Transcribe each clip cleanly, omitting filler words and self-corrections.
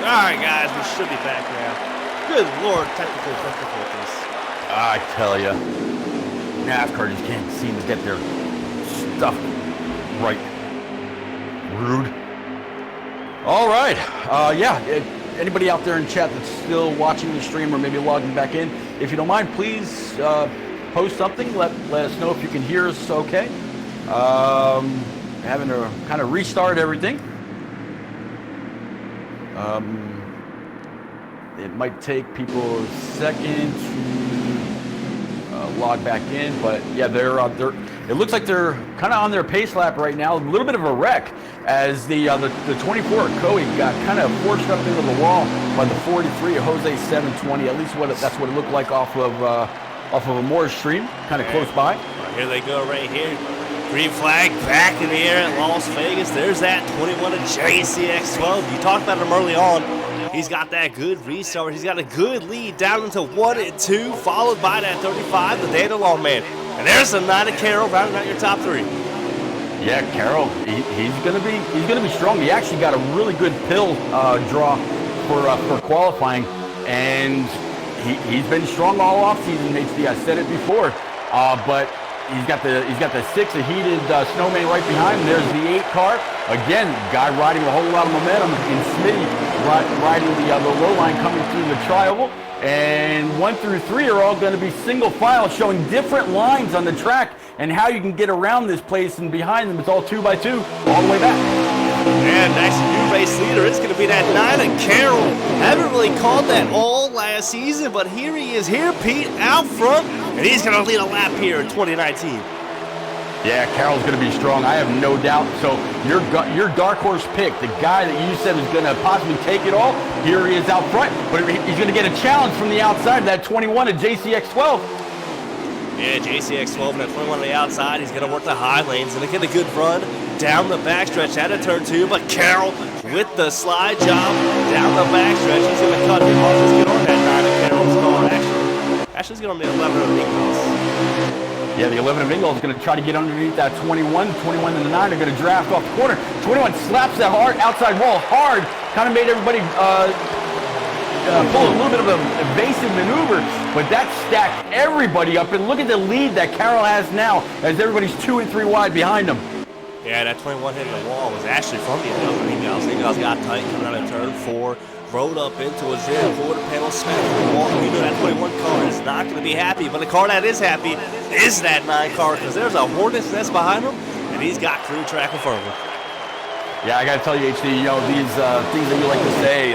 Alright guys, we should be back now. Good lord, technical difficulties. I tell ya, NASCAR just can't seem to get their stuff right. Rude. All right, anybody out there in chat that's still watching the stream or maybe logging back in, if you don't mind, please post something. Let us know if you can hear us okay. Having to kind of restart everything. It might take people a second to log back in, but yeah, they're. It looks like they're kind of on their pace lap right now. A little bit of a wreck as the 24 Coe got kind of forced up into the wall by the 43 Jose 720. At least that's what it looked like off of a Moore's stream, kind of close by. Well, here they go right here. Green flag back in the air at Las Vegas. There's that 21 of JCX12. You talked about him early on. He's got that good restart. He's got a good lead down into 1 and 2, followed by that 35, the Dandelion Man. And there's the 9 of Carroll rounding out your top 3. Yeah, Carroll, he's gonna be strong. He actually got a really good pill draw for qualifying, and he's been strong all offseason. HD, I said it before, but. He's got the 6 of heated snowman right behind him. There's the 8 car. Again, guy riding a whole lot of momentum. And Smitty riding the low line coming through the tri-oval. And 1 through 3 are all going to be single file, showing different lines on the track and how you can get around this place. And behind them, it's all 2x2 all the way back. And next new race leader, it's going to be that 9 of Carroll. Haven't really called that all last season, but here he is here, Pete, out front, and he's going to lead a lap here in 2019. Yeah, Carroll's going to be strong, I have no doubt. So your dark horse pick, the guy that you said was going to possibly take it all, here he is out front, but he's going to get a challenge from the outside, that 21 of JCX12. Yeah, JCX12 and that 21 on the outside. He's going to work the high lanes and get a good run down the backstretch out of turn 2. But Carroll with the slide job down the backstretch. He's going to cut him off. Let's get on that 9 of Carroll's car. Actually, he's going to get on the 11 of Ingles. Yeah, the 11 of Ingles is going to try to get underneath that 21. 21 and the 9 are going to draft off the corner. 21 slaps that hard outside wall hard. Kind of made everybody pull a little bit of an evasive maneuver, but that stacked everybody up. And look at the lead that Carroll has now as everybody's 2 and 3 wide behind him. Yeah, that 21 hitting the wall was actually from the 11 Ingles. Ingles got tight coming out of turn 4, rode up into a zero quarter panel, smacked the wall. We know that 21 car is not going to be happy, but the car that is happy is that 9 car because there's a hornet's nest behind him, and he's got crew track in front of him. Yeah, I got to tell you, HD, these things that you like to say,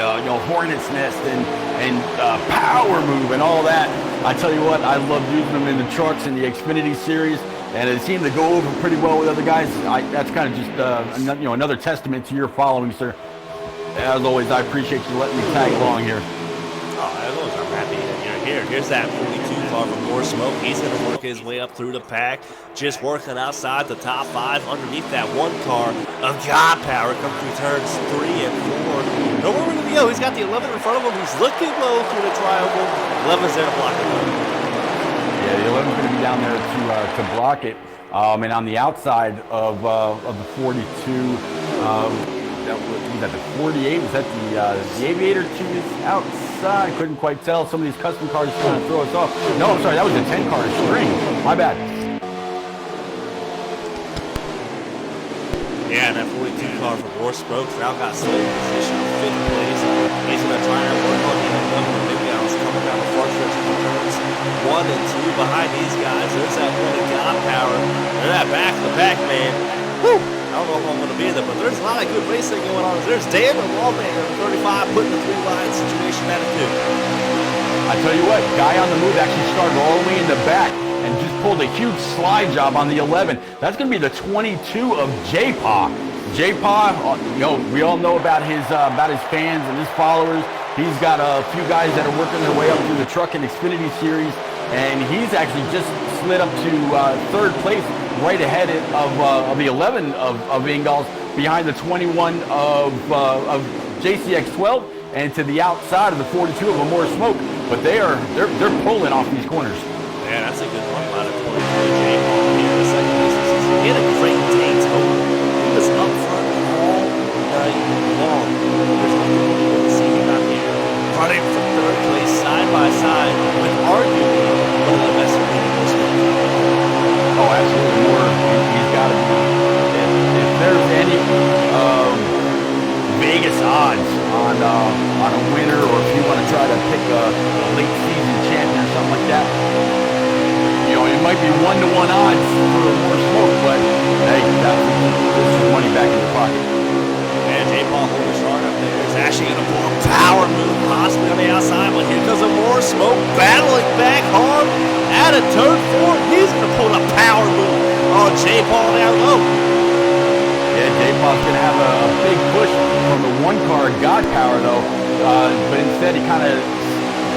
hornet's nest and power move and all that. I tell you what, I love using them in the trucks in the Xfinity series, and it seemed to go over pretty well with other guys. That's kind of just another testament to your following, sir. As always, I appreciate you letting me tag along here. Oh, as always, I'm happy that you're here. Here's that 42 car from More Smoke. He's going to work his way up through the pack, just working outside the top 5 underneath that 1 car of God Power. Comes through turns 3 and 4. Nowhere to go. He's got the 11 in front of him. He's looking low through the triangle. 11's there to block it. Yeah, the 11's going to be down there to block it. And on the outside of the 42, was that the 48? Was that the Aviator to his outside? Couldn't quite tell. Some of these custom cars trying to throw us off. No, I'm sorry, that was the 10 car string. My bad. Yeah, and that 42 car from War Strokes now got slow position in 5th place. He's going to try and work on the 11 big guys coming down the front stretch of the turns 1 and 2 behind these guys. There's that 1 of God Power. And that back to the back, man. Whew. I don't know if I'm going to be there, but there's a lot of good racing going on. There's Dan the Lawman in 35 putting the 3-line situation at a 2. I tell you what, guy on the move actually started all the way in the back and just pulled a huge slide job on the 11. That's going to be the 22 of J-Paw. J-Paw, we all know about his fans and his followers. He's got a few guys that are working their way up through the Truck and Xfinity series, and he's actually just slid up to 3rd place, right ahead of the 11 of Ingalls, behind the 21 of JCX12, and to the outside of the 42 of More Smoke. But they're pulling off these corners. Yeah, that's a good run by the 22 J-Paw here in the second place. He had a great day total. He was up front all night long. There's nothing you can see. got power though, but instead he kind of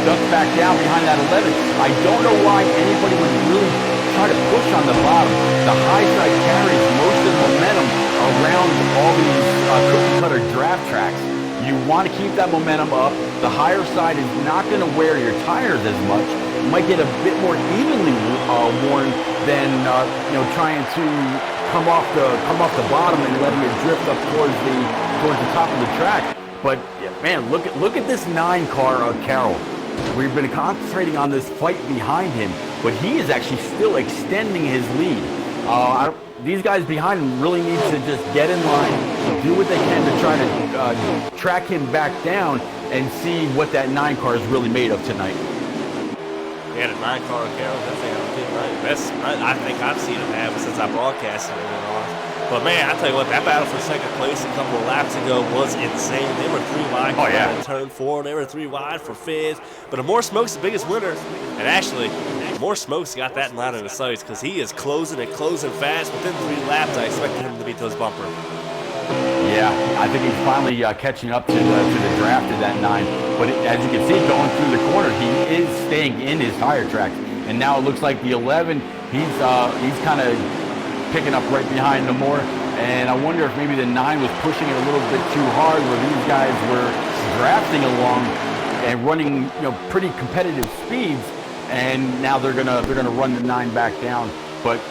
ducked back down behind that 11. I don't know why anybody would really try to push on the bottom. The high side carries most of the momentum around all these cookie-cutter draft tracks. You want to keep that momentum up. The higher side is not going to wear your tires as much. You might get a bit more evenly worn than trying to come off the bottom and letting it drift up towards the top of the track. But man, look at this 9 car of Carroll. We've been concentrating on this fight behind him, but he is actually still extending his lead. These guys behind him really need to just get in line, do what they can to try to track him back down and see what that 9 car is really made of tonight. Yeah, the 9 car of Carroll definitely had a good night. Best I think I've seen him have since I broadcasted it on. But man, I tell you what, that battle for second place a couple of laps ago was insane. They were 3 wide in turn 4. They were 3 wide for 5th. But More Smoke's the biggest winner. And actually, More Smoke's got that in line of the sights because he is closing fast. Within 3 laps, I expected him to beat those bumper. Yeah, I think he's finally catching up to the draft of that 9. But as you can see, going through the corner, he is staying in his tire track. And now it looks like the 11, he's kind of picking up right behind the Moore, and I wonder if maybe the 9 was pushing it a little bit too hard, where these guys were drafting along and running pretty competitive speeds, and now they're gonna run the 9 back down. But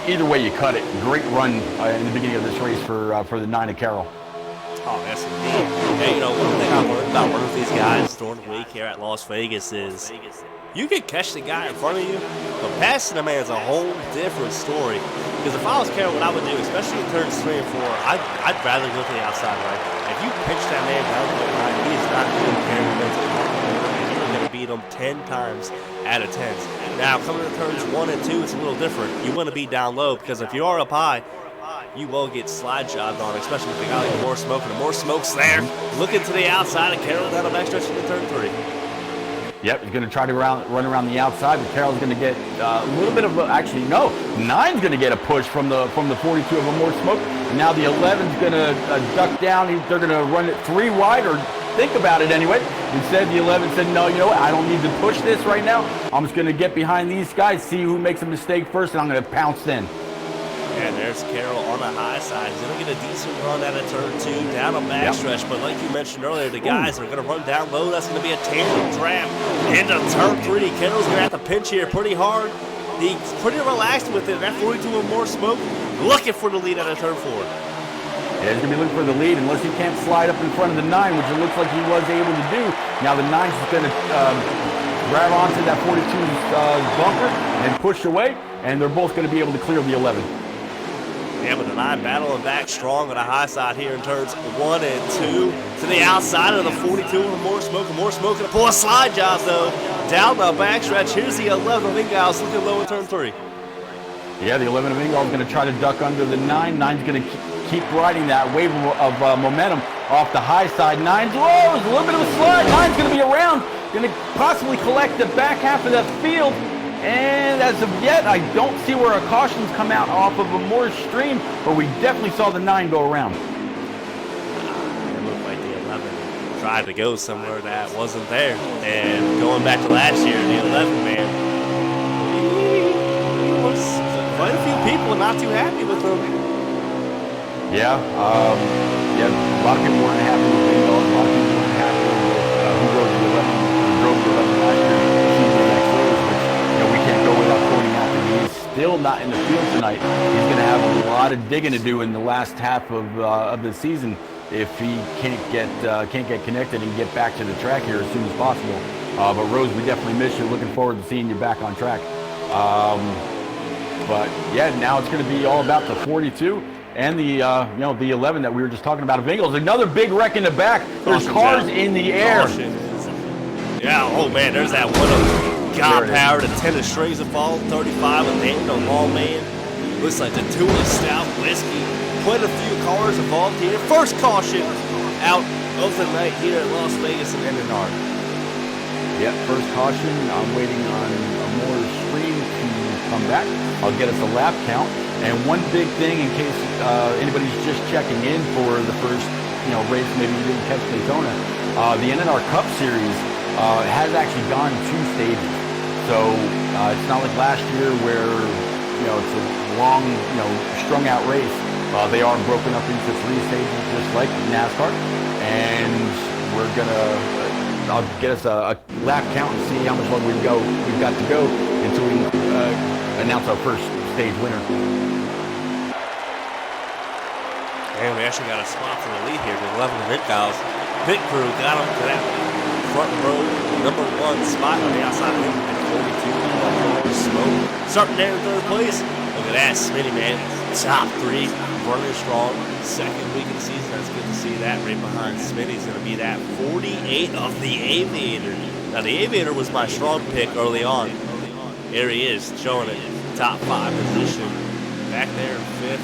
either way you cut it, great run in the beginning of this race for the 9 of Carroll. Oh, yes, indeed. Hey, one thing I learned about working with these guys during the week here at Las Vegas is you can catch the guy in front of you, but passing the man is a whole different story. Because if I was Carroll, what I would do, especially in turns 3 and 4, I'd rather go to the outside right. If you pinch that man down the line, he is not going to carry him into the market, and you're going to beat him 10 times out of 10. Now, coming to turns 1 and 2, it's a little different. You want to be down low, because if you are up high, you will get slide jobbed on, especially with the guy like the More Smoke, and the More Smoke's there. Looking to the outside, and Carroll down the backstretch into turn 3. Yep, he's going to try to run around the outside, but Carroll's going to get a little bit of actually, no, 9's going to get a push from the 42 of a More Smoke. Now the 11's going to duck down. They're going to run it 3 wide, or think about it anyway. Instead, the 11 said, no, you know what, I don't need to push this right now. I'm just going to get behind these guys, see who makes a mistake first, and I'm going to pounce in. And there's Carroll on the high side. He's going to get a decent run out of turn 2, down a backstretch. But like you mentioned earlier, the guys are going to run down low. That's going to be a tandem draft into turn 3. Carroll's going to have to pinch here pretty hard. He's pretty relaxed with it. That 42 and More Smoke looking for the lead out of turn 4. Yeah, he's going to be looking for the lead unless he can't slide up in front of the 9, which it looks like he was able to do. Now the 9's just going to grab onto that 42's bumper and push away, and they're both going to be able to clear the 11. Yeah, but the 9 battling back strong on the high side here in turns 1 and 2. To the outside of the 42 and More Smoke. And More Smoke gonna pull a slide job though. Down the backstretch. Here's the 11 of Ingles looking low in turn 3. Yeah, the 11 of Ingles going to try to duck under the 9. 9's going to keep riding that wave of momentum off the high side. 9's low. There's a little bit of a slide. 9's going to be around. Going to possibly collect the back half of the field. And as of yet, I don't see where a caution's come out off of a Moore stream, but we definitely saw the 9 go around. It looked like the 11 tried to go somewhere that wasn't there. And going back to last year, the 11 man, quite a few people not too happy with him. Yeah, a lot of people weren't happy with Ingles. A lot of people weren't happy with who drove the 11 last year. We can't go without pointing out that he's still not in the field tonight. He's going to have a lot of digging to do in the last half of the season if he can't get connected and get back to the track here as soon as possible. But Rose, we definitely miss you. Looking forward to seeing you back on track. But yeah, now it's going to be all about the 42 and the the 11 that we were just talking about of Ingles. Another big wreck in the back. There's cars in the air. Yeah. Oh man, there's that one of God power, the 10 of strings involved, 35 with Daniel Lawman. Looks like the 2 of Stout Whiskey. Quite a few cars involved here. First caution out of the night here at Las Vegas and NNR. Yep, first caution. I'm waiting on a more stream to come back. I'll get us a lap count. And one big thing in case anybody's just checking in for the first race maybe you didn't catch Daytona, the NNR Cup Series has actually gone 2 stages. So it's not like last year where it's a long, strung out race. They are broken up into 3 stages, just like NASCAR, and we're gonna. I'll get us a lap count and see how much longer we've got to go until we announce our first stage winner. And we actually got a spot for the lead here. The 11 Mint Cows pit crew got him to that front row number 1 spot on the outside of him at 42. Smoke starting there in 3rd place. Look at that, Smitty, man. Top 3, running strong. 2nd week of the season, that's good to see that. Right behind Smitty's going to be that 48 of the Aviator. Now, the Aviator was my strong pick early on. Here he is, showing it. Top 5 position. Back there in 5th.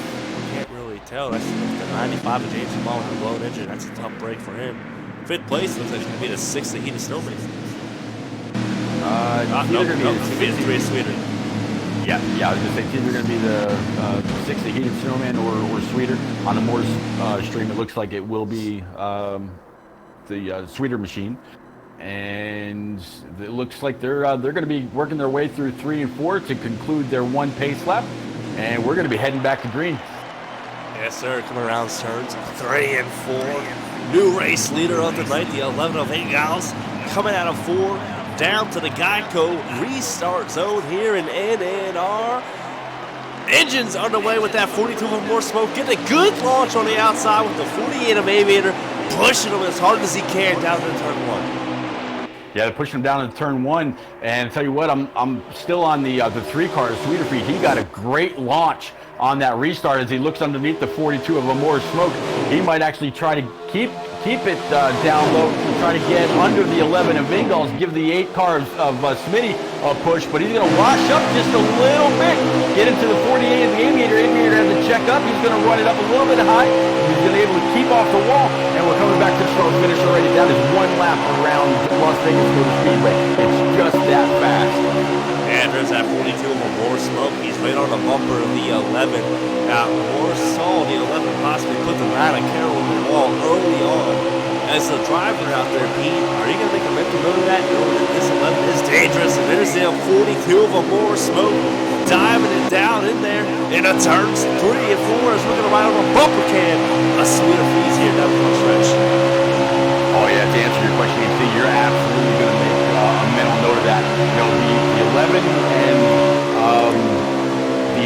Can't really tell. That's the 95 of James Ball with a blown engine. That's a tough break for him. 5th place looks like it's going to be the 6th of Heated Snowman. It's going to be the 3 of Sweeter. Yeah, I was going to say it's either going to be the 6th of Heated Snowman or Sweeter. On the Moore's stream, it looks like it will be the Sweeter machine. And it looks like they're going to be working their way through 3 and 4 to conclude their 1 pace lap. And we're going to be heading back to green. Yes, sir. Coming around turns 3 and 4. New race leader of the night, the 11 of Ingals, coming out of 4. Down to the Geico restart zone here in NNR. Engines underway with that 42 of more smoke. Getting a good launch on the outside with the 48 of Aviator, pushing him as hard as he can down to turn 1. Yeah, they're pushing him down into turn 1. And tell you what, I'm still on the 3 car, Sweeterfeet. He got a great launch on that restart as he looks underneath the 42 of more smoke. He might actually try to keep it down low, try to get under the 11 of Ingles, give the 8 cars of Smitty a push, but he's going to wash up just a little bit, get into the 48 of the Aviator. Aviator has to check up. He's going to run it up a little bit high. He's going to be able to keep off the wall, and we're coming back to the start finish already. That is 1 lap around Las Vegas Motor Speedway. It's just that fast. And there's that 42 of more smoke. He's right on the bumper of the 11. Now, Moore saw the 11 possibly put the line of Carroll in the wall early on. As the driver out there, Pete, are you going to make a mental note of that? Knowing that this 11 is dangerous. And there's the 42 of more smoke diving it down in there in a turns 3 and 4 as we're going to ride on a bumper can. A Sweeterfeet here down the stretch. Oh, yeah, to answer your question, you're absolutely going to make a mental note of that. The 11 and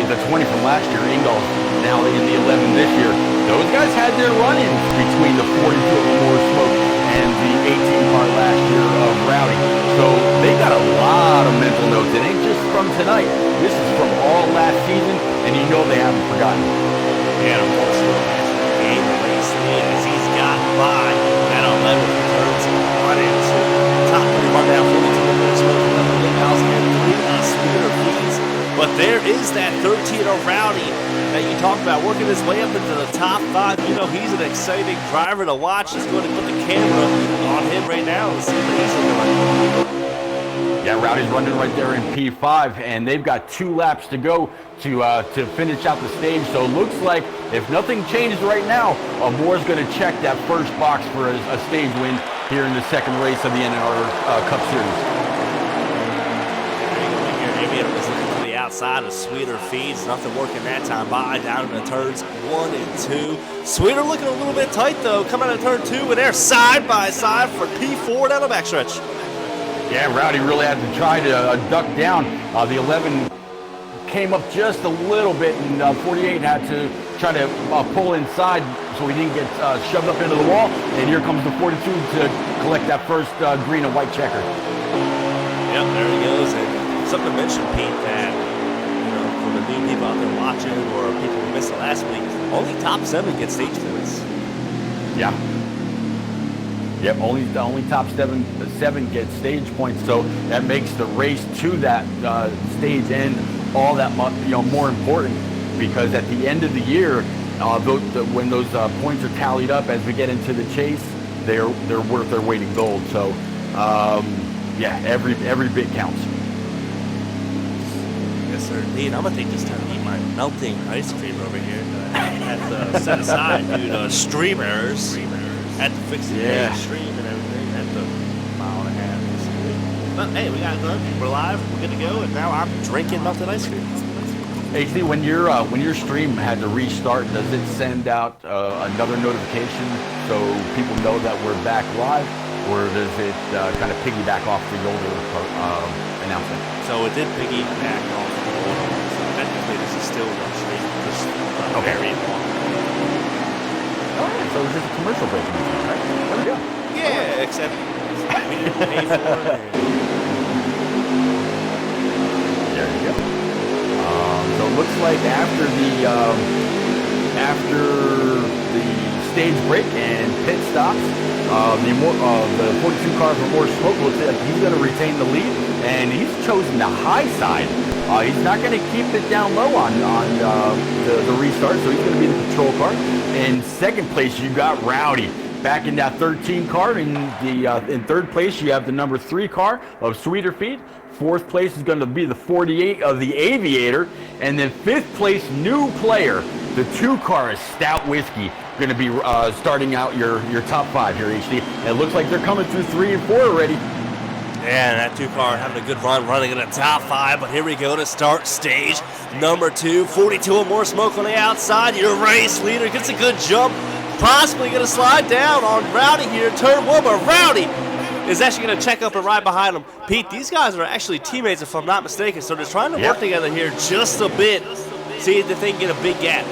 the 20 from last year, Ingles, now in the 11 this year. Those guys had their run-ins between the 42 of more smoke and the 18 car last year of Rowdy. So they got a lot of mental notes. It ain't just from tonight. This is from all last season, and you know they haven't forgotten. Yeah, of course, game race lead as he's got by that 11 turns 1 and 2. Top 3 run down 42 of more smoke, 11 Ingles, and 3 Sweeterfeet. But there is that 13 of Rowdy that you talked about, working his way up into the top 5. You know, he's an exciting driver to watch. He's going to put the camera on him right now and see what he's doing. Yeah, Rowdy's running right there in P5, and they've got 2 laps to go to finish out the stage. So it looks like if nothing changes right now, Moore's going to check that first box for a stage win here in the 2nd race of the NNR Cup Series. Outside of Sweeterfeet, nothing working that time by down in the turns 1 and 2. Sweeter looking a little bit tight though, coming out of turn 2, and they're side by side for P4 down the backstretch. Yeah, Rowdy really had to try to duck down. The 11 came up just a little bit, and 48 had to try to pull inside so he didn't get shoved up into the wall. And here comes the 42 to collect that first green and white checker. Yep, there he goes. And something to mention, Pete, that for the new people out there watching or people who missed it last week, only top 7 get stage points. Yeah. Yep, only top seven get stage points, so that makes the race to that stage end all that much more important, because at the end of the year, when those points are tallied up as we get into the chase, they're worth their weight in gold. So yeah, every bit counts. Yes, Yes, sir, indeed. I'm going to take this time to eat my melting ice cream over here that I had to set aside due to stream errors. Had to fix the stream and everything. Had to mile and a half. But hey, we got it done. We're live. We're good to go. And now I'm drinking melted ice cream. HD, when your stream had to restart, does it send out another notification so people know that we're back live, or does it kind of piggyback off the older announcement? So it did piggyback off the older one. So technically, this is still one stream, just very long. Oh, yeah, so it was just a commercial break in between, right? There we go. Yeah, except we didn't pay for it. There you go. So it looks like after the stage break and pit stops, the 42 cars with more smoke looks like he's going to retain the lead, and he's chosen the high side. He's not going to keep it down low on the restart, so he's going to be the patrol car. In second place, you got Rowdy back in that 13 car. In third place, you have the number 3 car of Sweeter Feet. Fourth place is going to be the 48 of the Aviator. And then fifth place, new player, the 2 car is Stout Whiskey, going to be starting out your top 5 here, HD. And it looks like they're coming through 3 and 4 already. Yeah, that 2 car having a good run, running in the top 5. But here we go to start stage number 2. 42 or more smoke on the outside. Your race leader gets a good jump. Possibly going to slide down on Rowdy here, turn 1, but Rowdy is actually going to check up and right behind him. Pete, these guys are actually teammates, if I'm not mistaken, so they're trying to work together here just a bit, see if they can get a big gap.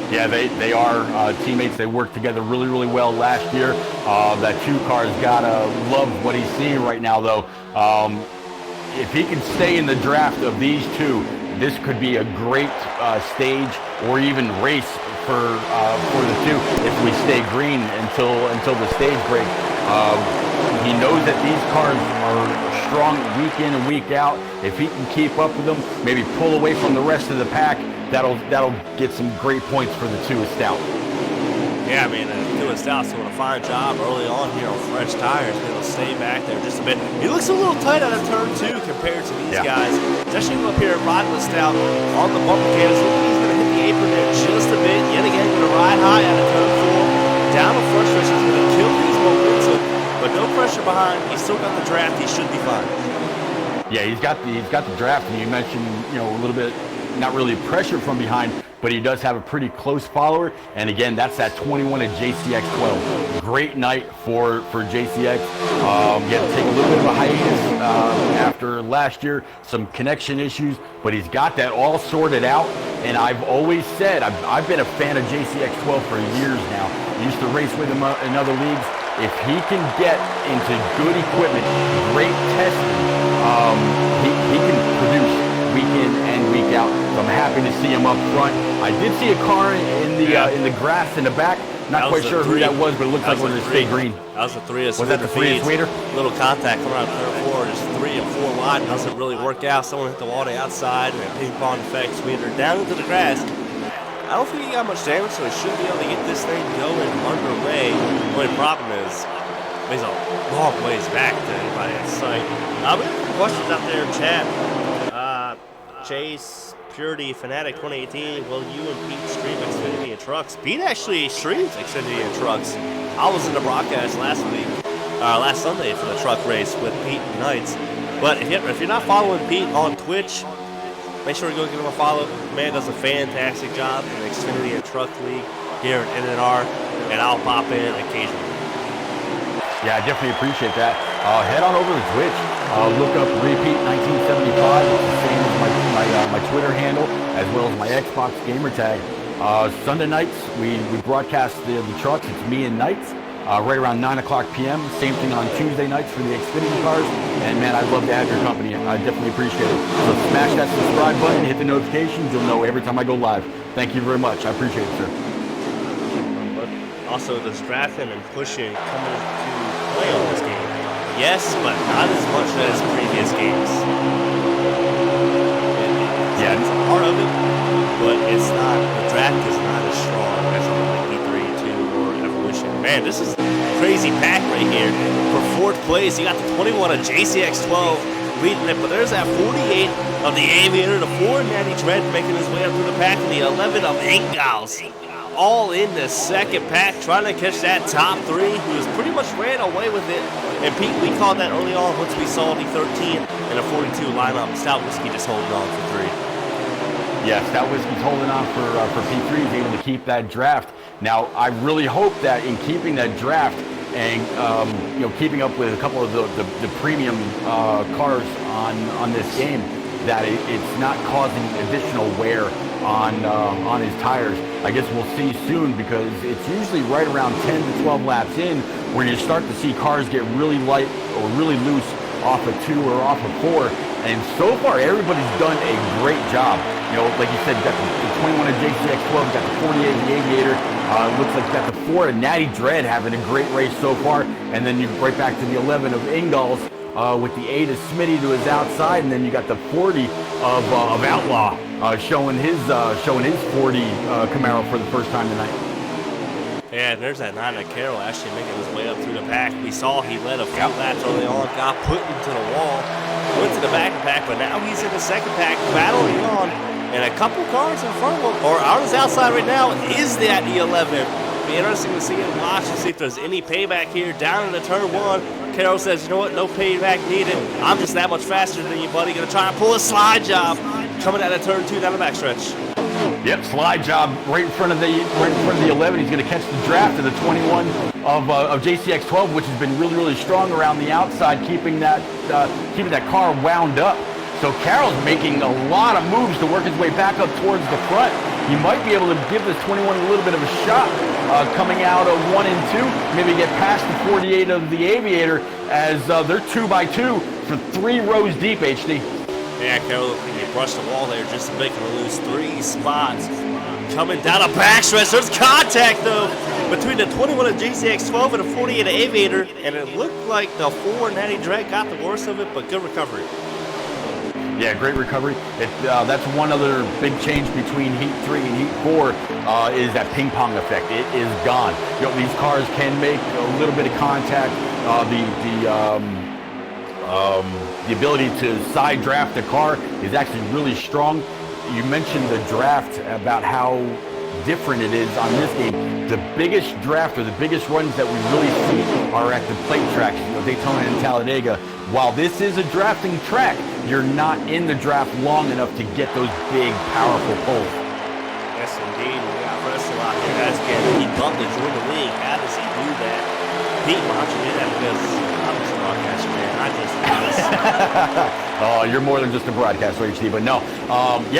Yeah, they are teammates. They worked together really, really well last year. That 2 car's got to love what he's seeing right now, though. If he can stay in the draft of these 2, this could be a great stage or even race for the 2 if we stay green until the stage break. He knows that these cars are strong week in and week out. If he can keep up with them, maybe pull away from the rest of the pack, that'll get some great points for the 2 of Stout. Yeah, I mean, the 2 of Stout's doing a fine job early on here on fresh tires. He'll stay back there just a bit. He looks a little tight out of turn 2 compared to these guys. He's actually up here riding with Stout on the bumper canvas. He's going to hit the apron there just a bit. Yet again, going to ride high out of turn 4. Down the front stretch. He's going to kill these momentum. But no pressure behind. He's still got the draft. He should be fine. Yeah, he's got the draft, and you mentioned a little bit, not really pressure from behind, but he does have a pretty close follower. And again, that's that 21 at JCX 12. Great night for JCX. He had to take a little bit of a hiatus after last year, some connection issues, but he's got that all sorted out. And I've always said I've been a fan of JCX 12 for years now. I used to race with him in other leagues. If he can get into good equipment, great testing, he can produce week in and week out. So I'm happy to see him up front. I did see a car in the grass in the back. Not quite sure who that was, but it looked like one of the stay green. That was the 3 of Was that the 3 of Sweeter? Little contact coming out of turn 4, just 3 and 4 wide. Doesn't really work out. Someone hit the wall on the outside, and a ping pong effect. Sweeter down into the grass. I don't think he got much damage, so he should be able to get this thing going underway. The only problem is he's a long ways back to anybody in sight. We have some questions out there in chat. Chase, Purity, Fanatic 2018, will you and Pete stream Xfinity and Trucks? Pete actually streams Xfinity and Trucks. I was in the broadcast last Sunday for the truck race with Pete and Knights. But if you're not following Pete on Twitch, make sure to go give him a follow. The man does a fantastic job in the Xfinity and Truck League here in NNR, and I'll pop in occasionally. Yeah, I definitely appreciate that. Head on over to Twitch. Look up Repeat 1975. It's the same as my Twitter handle, as well as my Xbox gamer tag. Sunday nights, we broadcast the trucks. It's me and Knights. Right around 9 o'clock p.m. Same thing on Tuesday nights for the Xfinity cars. And man, I'd love to have your company. I definitely appreciate it. So smash that subscribe button, hit the notifications. You'll know every time I go live. Thank you very much. I appreciate it, sir. But also, does drafting and pushing coming to play on this game? Yes, but not as much as previous games. It's a part of it, but it's not. The draft is not as strong as like E3, 2, or Evolution. Man, this is a crazy pack right here. For 4th place, you got the 21 of JCX 12 leading it, but there's that 48 of the Aviator, the 4 Natty Dread making his way up through the pack, and the 11 of Ingalls. All in the second pack, trying to catch that top 3, who has pretty much ran away with it. And Pete, we called that early on once we saw the 13 and a 42 lineup. Stout Whiskey just holding on for 3. Yeah, Stout Whiskey's holding on for P3. He's able to keep that draft. Now, I really hope that in keeping that draft and keeping up with a couple of the premium cars on this game, that it's not causing additional wear on his tires. I guess we'll see soon, because it's usually right around 10 to 12 laps in where you start to see cars get really light or really loose off of 2 or off of 4. And so far, everybody's done a great job. Like you said, you got the 21 of JCX12, you got the 48 of the Aviator. Looks like you got the 4 of Natty Dread having a great race so far. And then you right back to the 11 of Ingalls with the 8 of Smitty to his outside. And then you got the 40 of Outlaw showing his 40 Camaro for the first time tonight. Yeah, and there's that 9 of Carroll actually making his way up through the pack. We saw he led a few laps early on, got put into the wall, went to the back of the pack, but now he's in the second pack, battling on, and a couple cars in front of him, or on his outside right now, is that the 11. Be interesting to see him watch and see if there's any payback here down in the turn 1. Carroll says, you know what, no payback needed. I'm just that much faster than you, buddy. Gonna try and pull a slide job coming out of turn 2 down the backstretch. Yep, slide job right in front of the 11. He's going to catch the draft of the 21 of JCX12, which has been really, really strong around the outside, keeping that car wound up. So Carroll's making a lot of moves to work his way back up towards the front. He might be able to give this 21 a little bit of a shot coming out of 1 and 2. Maybe get past the 48 of the Aviator, as they're 2x2 for 3 rows deep, HD. Yeah, Carroll, he brushed the wall there just to make him lose 3 spots. Coming down a backstretch, there's contact though between the 21 of JCX12 and the 48 of Aviator, and it looked like the 4 Natty Dread got the worst of it, but good recovery. Yeah, great recovery. That's one other big change between Heat 3 and Heat 4 is that ping pong effect. It is gone. These cars can make a little bit of contact. The ability to side draft a car is actually really strong. You mentioned the draft, about how different it is on this game. The biggest draft, or the biggest runs that we really see, are at the plate tracks, Daytona and Talladega. While this is a drafting track, you're not in the draft long enough to get those big, powerful pulls. Yes, indeed. We got Russell out here. That's getting Pete Butler join the league. How does he do that? Pete, why don't you do that? Because I'm just a broadcaster, man. I just Oh, you're more than just a broadcaster, HD. But no,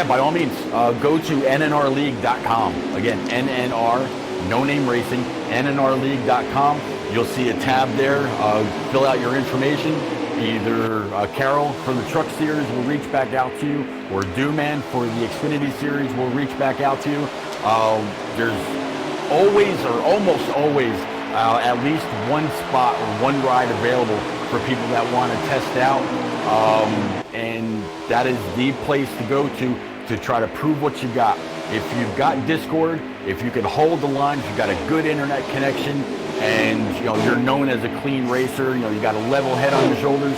by all means, go to NNRleague.com. Again, NNR, No Name Racing, NNRleague.com. You'll see a tab there. Fill out your information. Either Carroll from the Truck Series will reach back out to you, or Dooman for the Xfinity Series will reach back out to you. There's always, or almost always, at least one spot or one ride available for people that want to test out. And that is the place to go to try to prove what you got. If you've got Discord, if you can hold the line, if you've got a good internet connection, and you're known as a clean racer, you got a level head on your shoulders,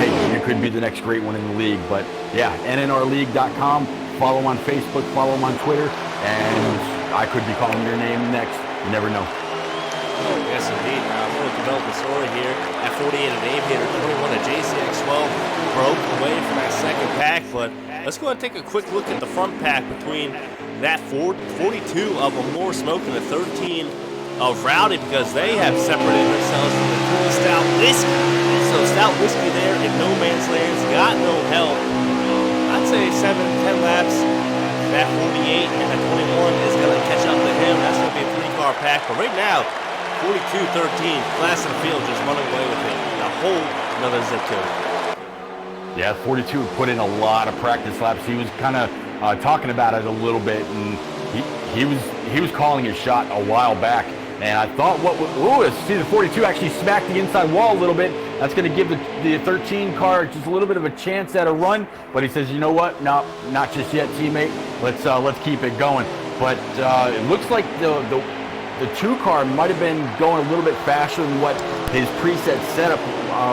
hey, you could be the next great one in the league. But yeah, NNRleague.com. Follow on Facebook, follow on Twitter, and I could be calling your name next. You never know. Yes, indeed. We'll develop the story here. At 48 of Aviator, 21 of JCX12 broke away from that second pack, but let's go ahead and take a quick look at the front pack between that 42 of Amore Smoke and the 13 of Rowdy, because they have separated themselves from the two of Stout Whiskey. So Stout Whiskey there in no man's land, got no help. I'd say 7-10 laps. That 48 and that 21 is going to catch up to him. That's going to be a 3-car pack, but right now, 42-13, class of the field just running away with it. A whole another zip code. Yeah, 42 put in a lot of practice laps. He was kind of talking about it a little bit, and he was calling his shot a while back. And I thought, see the 42 actually smacked the inside wall a little bit. That's going to give the 13 car just a little bit of a chance at a run. But he says, you know what? No, not just yet, teammate. Let's keep it going. But it looks like the 2 car might have been going a little bit faster than what his preset setup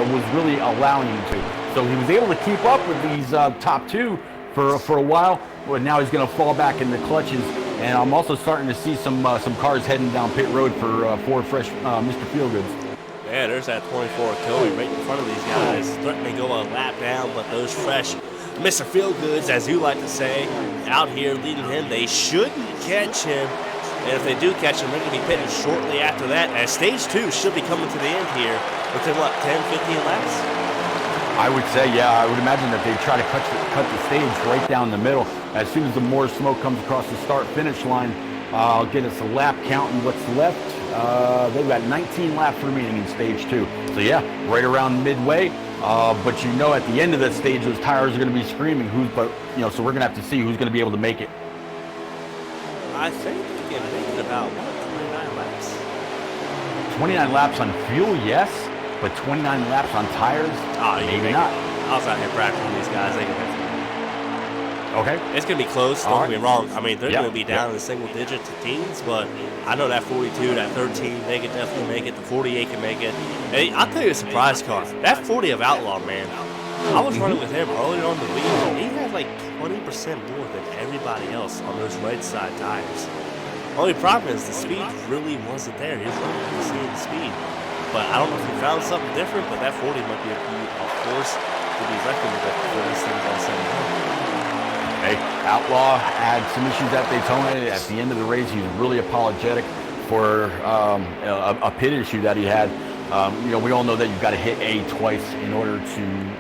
was really allowing him to. So he was able to keep up with these top two for a while, but now he's going to fall back in the clutches. And I'm also starting to see some cars heading down pit road for fresh Mr. Feelgoods. Yeah, there's that 24 Cody right in front of these guys, threatening to go a lap down, but those fresh Mr. Feelgoods, as you like to say, out here leading him. They shouldn't catch him, and if they do catch him, they're going to be pitting shortly after that, as stage 2 should be coming to the end here within, what, 10, 15 laps? I would say, yeah, I would imagine that they try to cut the stage right down the middle. As soon as the more smoke comes across the start-finish line, I'll get us a lap count and what's left. They've got 19 laps remaining in stage 2. So yeah, right around midway. But you know, at the end of that stage, those tires are going to be screaming. So we're going to have to see who's going to be able to make it. I think they can make it about, what, 29 laps? 29 laps on fuel, yes. But 29 laps on tires, maybe not. I was out here practicing these guys. They can make it. Okay. It's going to be close, don't get me wrong. I mean, they're going to be down in the single digits to teens, but I know that 42, that 13, they can definitely make it. The 48 can make it. Hey, I'll tell you a surprise car. That 40 of Outlaw, man. I was running with him earlier on the week. He had like 20% more than everybody else on those right side tires. Only problem is the speed really wasn't there. He was running the same speed. But I don't know if he found something different, but that 40 might be a force to be reckoned with for these things all said and done. Hey, Outlaw had some issues at Daytona. At the end of the race, he was really apologetic for a pit issue that he had. We all know that you've got to hit A twice in order to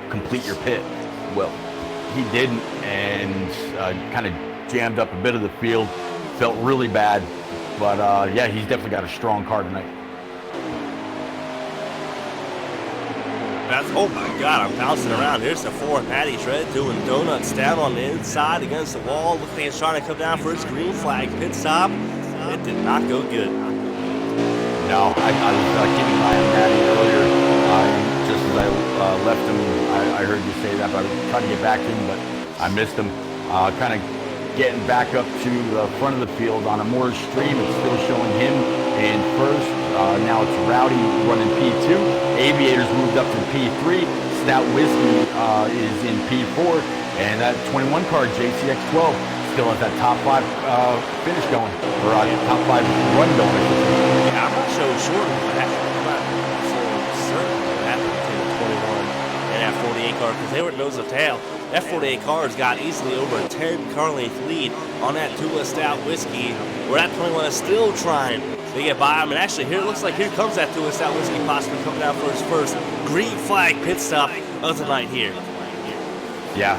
complete your pit. Well, he didn't, and kind of jammed up a bit of the field. Felt really bad, but yeah, he's definitely got a strong car tonight. Oh my God, I'm bouncing around. Here's the 4 Patty Shred doing donuts down on the inside against the wall. Looks like he's trying to come down for his green flag pit stop. It did not go good. No, I was keeping an eye on Patty earlier. Just as I left him, I heard you say that, but I was trying to get back to him, but I missed him. Kind of getting back up to the front of the field on a more stream. It's still showing him in first. Now it's Rowdy running P2. Aviators moved up to P3. Stout Whiskey is in P4. And that 21 car, JCX12, still has that top 5 finish going, or top 5 run going. Yeah, I'm not so sure what happened. I'm not so certain what happened between the 21 and that 48 car, because they were nose to tail. That 48 car's got easily over a 10 car length lead on that Tula Stout Whiskey, where that 21 is still trying to get by him. And actually, here it looks like here comes that Tula Stout Whiskey possibly coming out for his first green flag pit stop of the night here. Yeah,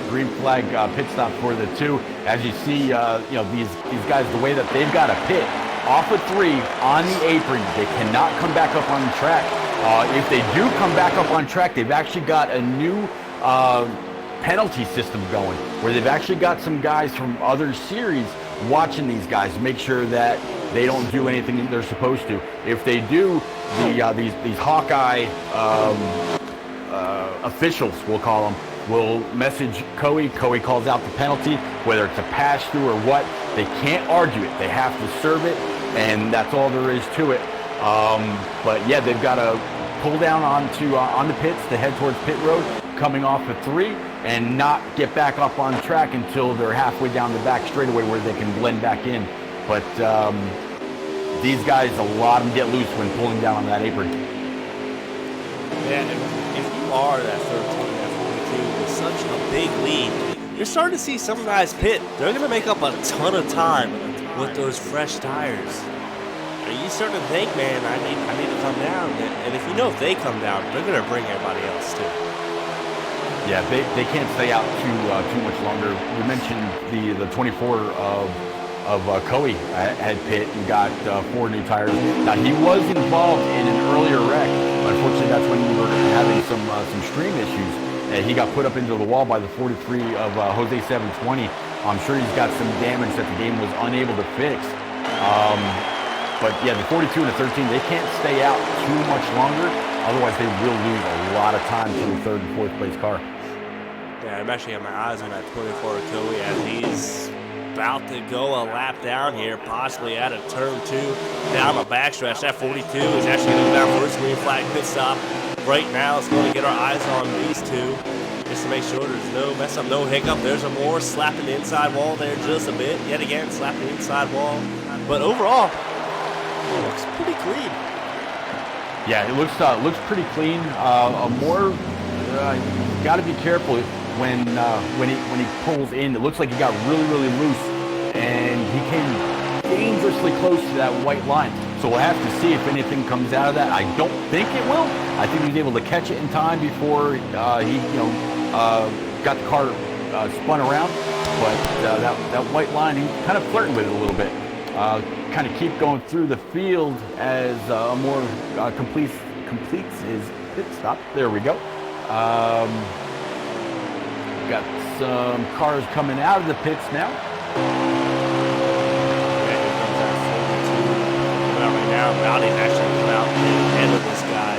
green flag pit stop for the 2. As you see, these guys, the way that they've got to pit off of 3 on the apron, they cannot come back up on the track. If they do come back up on track, they've actually got a new penalty system going, where they've actually got some guys from other series watching these guys to make sure that they don't do anything that they're supposed to. If they do, these Hawkeye officials, we'll call them, will message Coey. Coey calls out the penalty, whether it's a pass through or what. They can't argue it. They have to serve it, and that's all there is to it. But yeah, they've got to pull down onto on the pits to head towards pit road, coming off of 3, and not get back up on track until they're halfway down the back straightaway where they can blend back in. But these guys, a lot of them get loose when pulling down on that apron. Yeah, if you are that 13, that 42 with such a big lead, you're starting to see some guys pit. They're going to make up a ton of time with those fresh tires. And you start to think, man, I need to come down. And if you know if they come down, they're going to bring everybody else too. Yeah, they can't stay out too much longer. We mentioned the 24 of Coey had pit and got 4 new tires. Now, he was involved in an earlier wreck. Unfortunately, that's when we were having some stream issues. He got put up into the wall by the 43 of Jose 720. I'm sure he's got some damage that the game was unable to fix. But yeah, the 42 and the 13, they can't stay out too much longer. Otherwise, they will lose a lot of time to the 3rd and 4th place car. Yeah, I'm actually got my eyes on that 24 Coey as he's about to go a lap down here, possibly out of turn 2 down the backstretch. That 42 is actually going to go down for its green flag pit stop. Right now, it's going to get our eyes on these two just to make sure there's no mess up, no hiccup. There's a Moore slapping the inside wall there just a bit. Yet again, slapping the inside wall. But overall, it looks pretty clean. Yeah, it looks pretty clean. Moore, got to be careful when he pulls in. It looks like he got really loose, and he came dangerously close to that white line. So we'll have to see if anything comes out of that. I don't think it will. I think he was able to catch it in time before he got the car spun around. But that white line, he kind of flirting with it a little bit. Kind of keep going through the field as Moore completes his pit stop. There we go. Got some cars coming out of the pits now. Right now, Rowdy's actually come out ahead of this guy.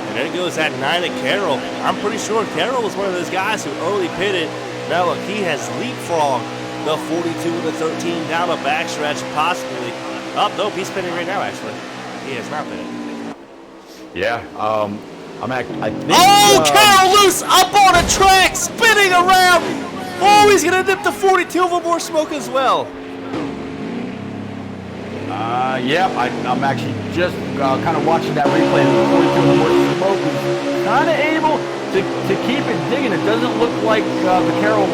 And there goes that 9 of Carroll. I'm pretty sure Carroll was one of those guys who early pitted. Now look, he has leapfrogged the 42 and the 13 down the backstretch, possibly. Oh, nope, he's spinning right now, actually. He has not pitted. Yeah, I think... Oh, Carroll loose up on a track, spinning around. Oh, he's going to dip the 42 of more smoke as well. Yeah, I'm actually just kind of watching that replay. The 42 more smoke is kind of able to keep it digging. It doesn't look like the Carroll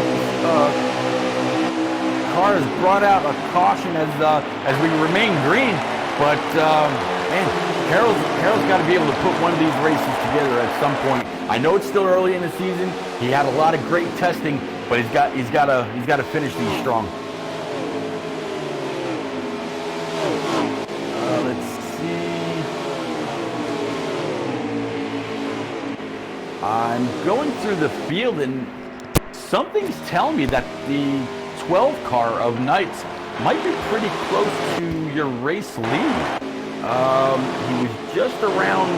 car has brought out a caution as we remain green. But man, Carroll's got to be able to put one of these races together at some point. I know it's still early in the season. He had a lot of great testing, but he's got to finish these strong. Let's see. I'm going through the field, and something's telling me that the 12 car of Knights might be pretty close to your race lead. He was just around.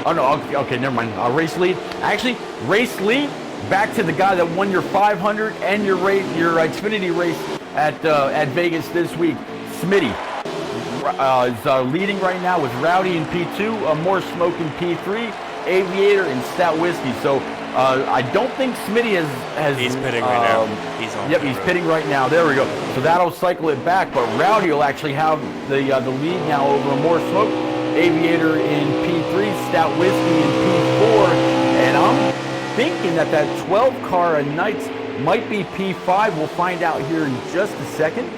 Oh no, okay, never mind. Race lead. Actually, race lead back to the guy that won your 500 and your Xfinity race at Vegas this week. Smitty is leading right now with Rowdy in P2, More Smoke in P3, Aviator and Stout Whiskey. So I don't think Smitty has. He's pitting right now. He's on. Yep, he's pitting right now. There we go. So that'll cycle it back. But Rowdy will actually have the lead now over More Smoke, Aviator in P3, Stout Whiskey in P4, and I'm thinking that 12 car of Knights might be P5. We'll find out here in just a second.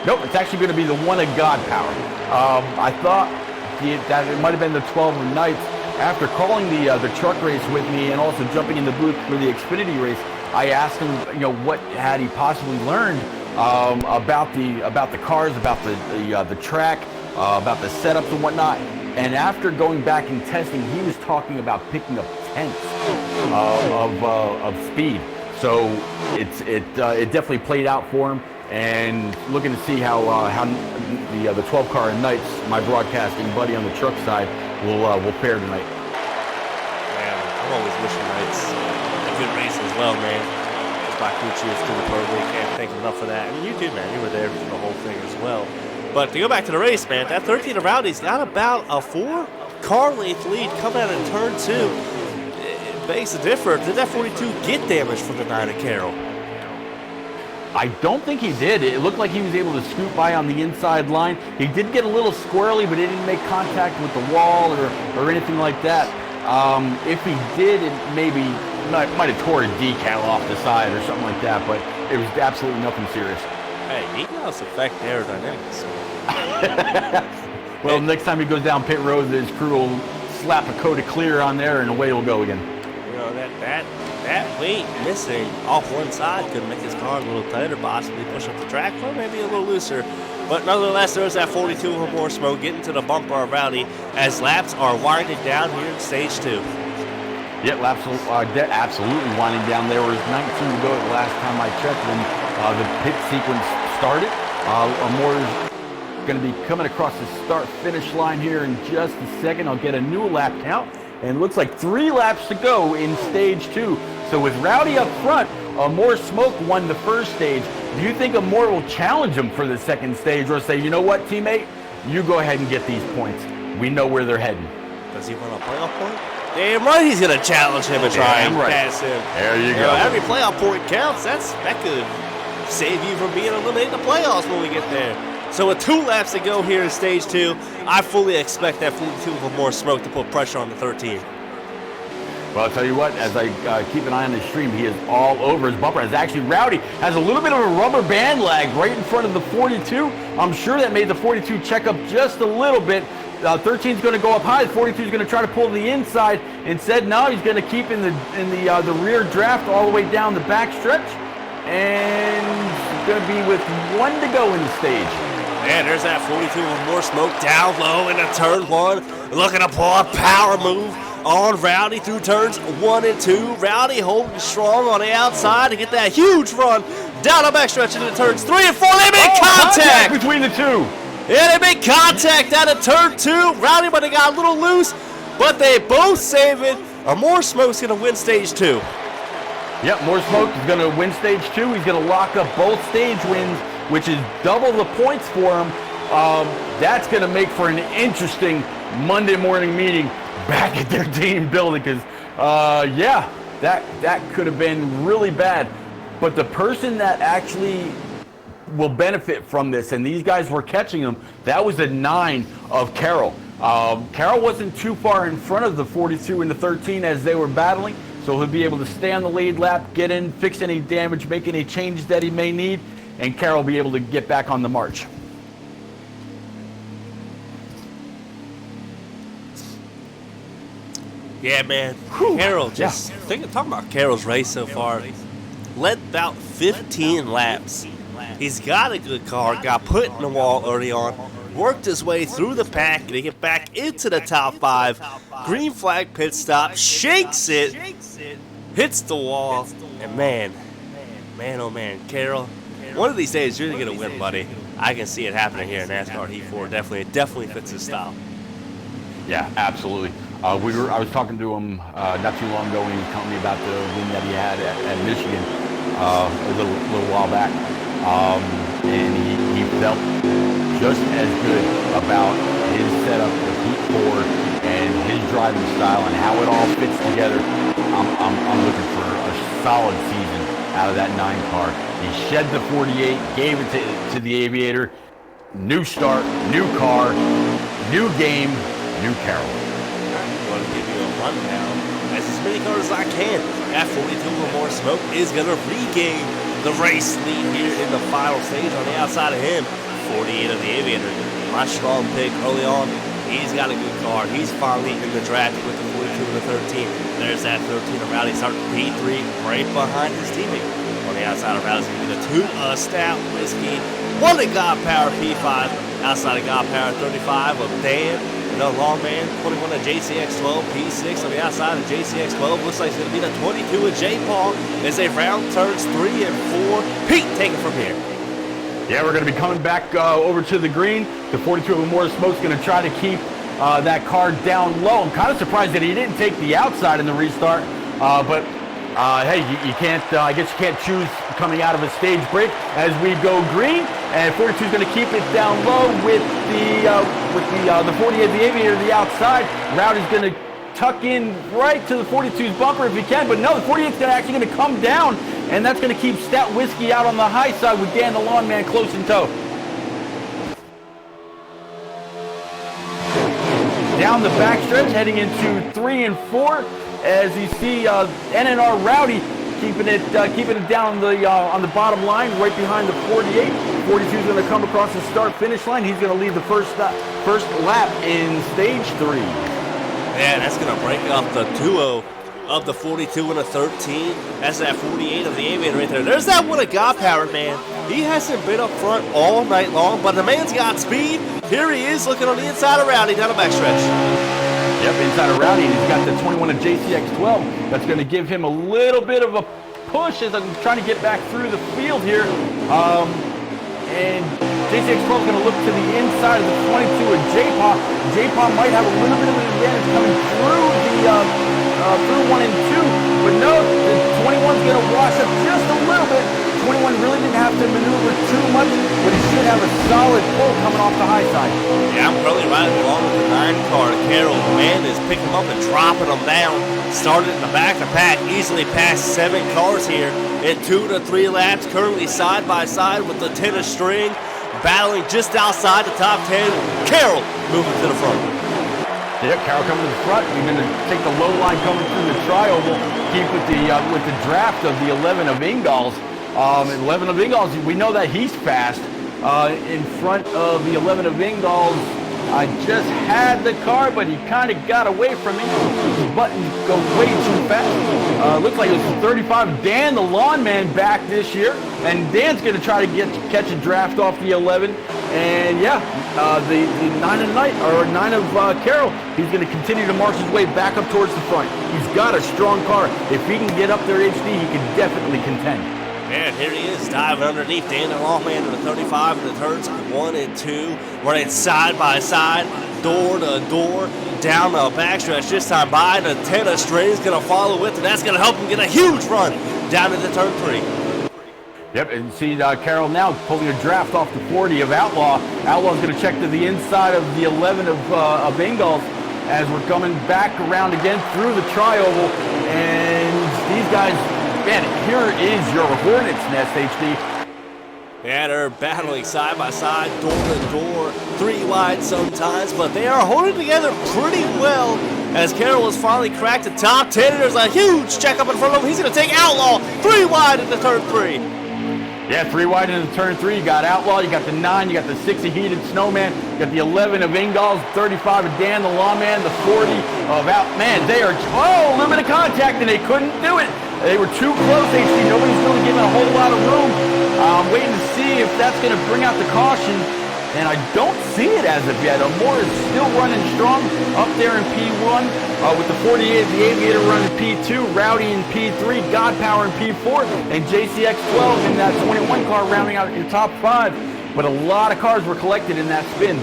Nope, it's actually going to be the one of God Power. I thought that it might have been the 12 of Knights. After calling the truck race with me and also jumping in the booth for the Xfinity race, I asked him, what had he possibly learned about the cars, about the track, about the setups and whatnot. And after going back and testing, he was talking about picking up tenths of speed. So it definitely played out for him. And looking to see how the 12 car and Knights, my broadcasting buddy on the truck side, will fare tonight. Man, I'm always wishing Knights a good race as well, man. It's my crew cheers to the program. Can't thank him enough for that. And you too, man. You were there for the whole thing as well. But to go back to the race, man, that 13 of Rowdy's got about a 4-car length lead coming out of turn 2. It begs to differ. Did that 42 get damaged from the 9 of Carroll? I don't think he did. It looked like he was able to scoot by on the inside line. He did get a little squirrely, but he didn't make contact with the wall or anything like that. If he did, it might have tore a decal off the side or something like that, but it was absolutely nothing serious. Hey, decals affect aerodynamics. Well, next time he goes down pit road, his crew will slap a coat of clear on there, and away it'll go again. That weight missing off one side could make his car a little tighter, possibly push up the track, or maybe a little looser. But nonetheless, there's that 42 of More Smoke getting to the bumper of Rowdy as laps are winding down here in stage 2. Yeah, laps absolutely winding down. There was 19 to go the last time I checked when the pit sequence started. Moore's going to be coming across the start-finish line here in just a second. I'll get a new lap count. And it looks like 3 laps to go in stage 2. So with Rowdy up front, More Smoke won the first stage. Do you think Amore will challenge him for the second stage, or say, you know what, teammate, you go ahead and get these points. We know where they're heading. Does he want a playoff point? Damn right he's going to challenge him and try and pass him. There you go. Every playoff point counts. That could save you from being eliminated in the playoffs when we get there. So with 2 laps to go here in stage 2, I fully expect that 42 of More Smoke to put pressure on the 13. Well, I'll tell you what, as I keep an eye on the stream, he is all over his bumper. As actually, Rowdy has a little bit of a rubber band lag right in front of the 42. I'm sure that made the 42 check up just a little bit. 13 is going to go up high. The 42 is going to try to pull the inside. Instead, no, he's going to keep in the rear draft all the way down the back stretch. And he's going to be with 1 to go in the stage. Man, there's that 42 with More Smoke down low into turn 1. Looking to pull a power move on Rowdy through turns 1 and 2. Rowdy holding strong on the outside to get that huge run down the backstretch into turns 3 and 4. They make contact between the two. Yeah, they make contact out of turn 2. Rowdy might have got a little loose, but they both save it. More Smoke's going to win stage 2. Yep, More Smoke is going to win stage 2. He's going to lock up both stage wins, which is double the points for him. That's going to make for an interesting Monday morning meeting back at their team building, because yeah, that could have been really bad. But the person that actually will benefit from this, and these guys were catching him, that was the 9 of Carroll. Carroll wasn't too far in front of the 42 and the 13 as they were battling, so he'll be able to stay on the lead lap, get in, fix any damage, make any changes that he may need, and Carroll will be able to get back on the march. Yeah, man. Carroll, talking about Carroll's race so far. Led about 15 laps. He's got a good car, got put in the wall early on, worked his way through the pack to get back into the top 5. Green flag pit stop, shakes it, hits the wall, and man, oh man, Carroll, one of these days you're going to win, buddy. I can see it happening here in NASCAR Heat 4. It definitely fits his style. Yeah, absolutely. I was talking to him not too long ago when he was telling me about the win that he had at Michigan a little while back, and he felt just as good about his setup with Heat 4 and his driving style and how it all fits together. I'm looking for a solid season out of that 9 car. He shed the 48, gave it to the Aviator. New start, new car, new game, new Carroll. I'm going to give you a rundown as many cars as I can. That 42 or More Smoke is going to regain the race lead here in the final stage on the outside of him. 48 of the Aviator. My strong pick early on. He's got a good car. He's finally in the draft with the 42 and the 13. There's that 13 of Rowdy starting P3 right behind his teammate. On the outside of Rowdy's going to be the 2 Stout Whiskey. 1 of God Power P5. Outside of God Power 35 of Dan. The long man, 21 of JCX12, P6 on the outside of JCX12. Looks like it's going to be the 22 of J. Paul as they round turns 3 and 4. Pete, take it from here. Yeah, we're going to be coming back over to the green. The 42 of More Smoke's going to try to keep that car down low. I'm kind of surprised that he didn't take the outside in the restart. But hey, you can't. I guess you can't choose coming out of a stage break as we go green. And 42 is going to keep it down low with the 48 of the Aviator to the outside. Rowdy's going to tuck in right to the 42's bumper if he can, but no, the 48's actually going to come down, and that's going to keep Stout Whiskey out on the high side with Dan the Lawn Man close in tow. Down the backstretch, heading into 3 and 4, as you see NNR Rowdy keeping it down on the bottom line, right behind the 48. 42 is going to come across the start-finish line. He's going to lead the first lap in stage 3. Man, that's going to break up the duo of the 42 and the 13. That's that 48 of the Aviator right there. There's that 1 of God Power, man. He hasn't been up front all night long, but the man's got speed. Here he is looking on the inside of Rowdy down the backstretch. Yep, inside of Rowdy, and he's got the 21 of JCX12. That's going to give him a little bit of a push as I'm trying to get back through the field here. And JCX12 is going to look to the inside of the 22 of J-Paw. J-Paw might have a little bit of an advantage coming through the through 1 and 2. But no, the 21's going to wash up just a little bit. 21 really didn't have to maneuver too much, but he should have a solid pull coming off the high side. Yeah, I'm currently riding along with the 9 car. Carroll, man, is picking them up and dropping them down. Started in the back of the pack, easily passed 7 cars here in 2 to 3 laps. Currently side by side with the 10 of string, battling just outside the top 10. Carroll moving to the front. Yeah, Carroll coming to the front. We're going to take the low line coming through the tri-oval, keep with the draft of the 11 of Ingalls. 11 of Ingalls, we know that he's fast. In front of the 11 of Ingalls, I just had the car, but he kind of got away from me. The buttons go way too fast. Looks like it was 35. Dan, the lawn man, back this year. And Dan's going to try to catch a draft off the 11. And yeah, the 9 of Knight, or 9 of Carroll, he's going to continue to march his way back up towards the front. He's got a strong car. If he can get up there HD, he can definitely contend. Man, here he is, diving underneath Dan the Lawman to the 35 in the turns 1 and 2, running side by side, door to door, down the backstretch. This time by the 10 of strings, going to follow with, and that's going to help him get a huge run down into turn 3. Yep, and see Carroll now pulling a draft off the 40 of Outlaw. Outlaw's going to check to the inside of the 11 of Ingalls as we're coming back around again through the tri-oval, and these guys. Man, here is your Hornets nest, HD. Yeah, they're battling side by side, door to door, 3 wide sometimes, but they are holding together pretty well as Carroll has finally cracked the top 10. There's a huge check up in front of him. He's going to take Outlaw 3 wide into turn 3. Yeah, 3 wide into turn 3. You got Outlaw, you got the 9, you got the 6 of Heated Snowman, you got the 11 of Ingalls, 35 of Dan the Lawman, the 40 of Man, they are, a little bit of contact and they couldn't do it. They were too close, HD. Nobody's really giving a whole lot of room. I'm waiting to see if that's going to bring out the caution, and I don't see it as of yet. Amore is still running strong up there in P1 with the 48, the Aviator running P2, Rowdy in P3, God Power in P4, and JCX12 in that 21 car rounding out your top 5. But a lot of cars were collected in that spin.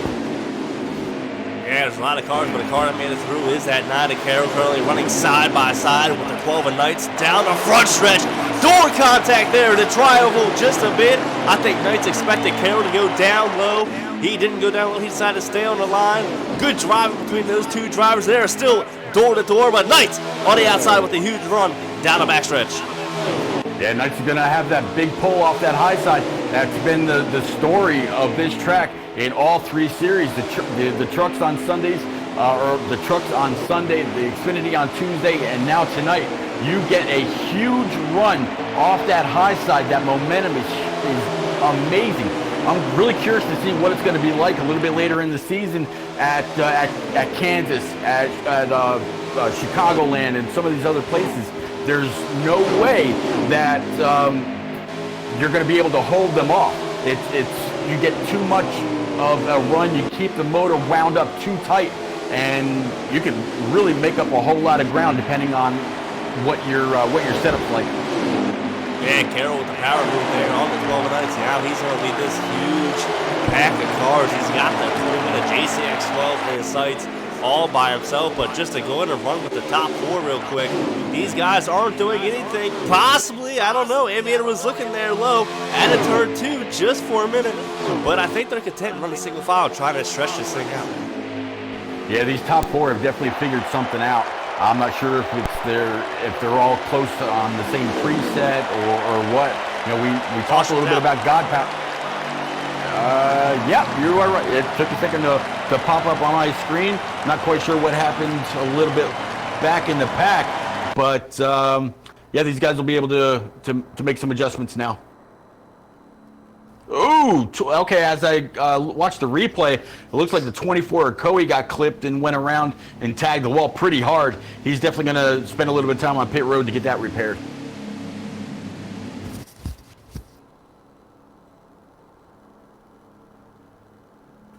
Yeah, there's a lot of cars, but the car that made it through is that 9 of Carroll, currently running side by side with the 12 of Knights down the front stretch. Door contact there to tri-oval just a bit. I think Knights expected Carroll to go down low. He didn't go down low. He decided to stay on the line. Good driving between those 2 drivers there. Still door to door, but Knights on the outside with a huge run down the backstretch. Yeah, Knights are going to have that big pull off that high side. That's been the story of this track in all 3 series. The trucks on Sundays, or the trucks on Sunday, the Xfinity on Tuesday, and now tonight. You get a huge run off that high side. That momentum is amazing. I'm really curious to see what it's going to be like a little bit later in the season at Kansas, at Chicagoland, and some of these other places. There's no way that you're going to be able to hold them off. You get too much of a run. You keep the motor wound up too tight, and you can really make up a whole lot of ground depending on what your setup's like. Man, Carroll with the power move there on the 12 of Knights. Now he's going to lead this huge pack of cars. He's got the 20-minute JCX12 in his sights all by himself, but just to go in and run with the top 4 real quick, these guys aren't doing anything. Possibly, I don't know, Aviator was looking there low at a turn 2 just for a minute, but I think they're content running single file, trying to stretch this thing out. Yeah, these top 4 have definitely figured something out. I'm not sure if they're all close on the same preset or what. You know, we talked a little bit about God Power. Yeah, you are right. It took a second to pop up on my screen. Not quite sure what happened a little bit back in the pack, but yeah, these guys will be able to make some adjustments now. Ooh, okay, as I watched the replay, it looks like the 24 of Coey got clipped and went around and tagged the wall pretty hard. He's definitely going to spend a little bit of time on pit road to get that repaired.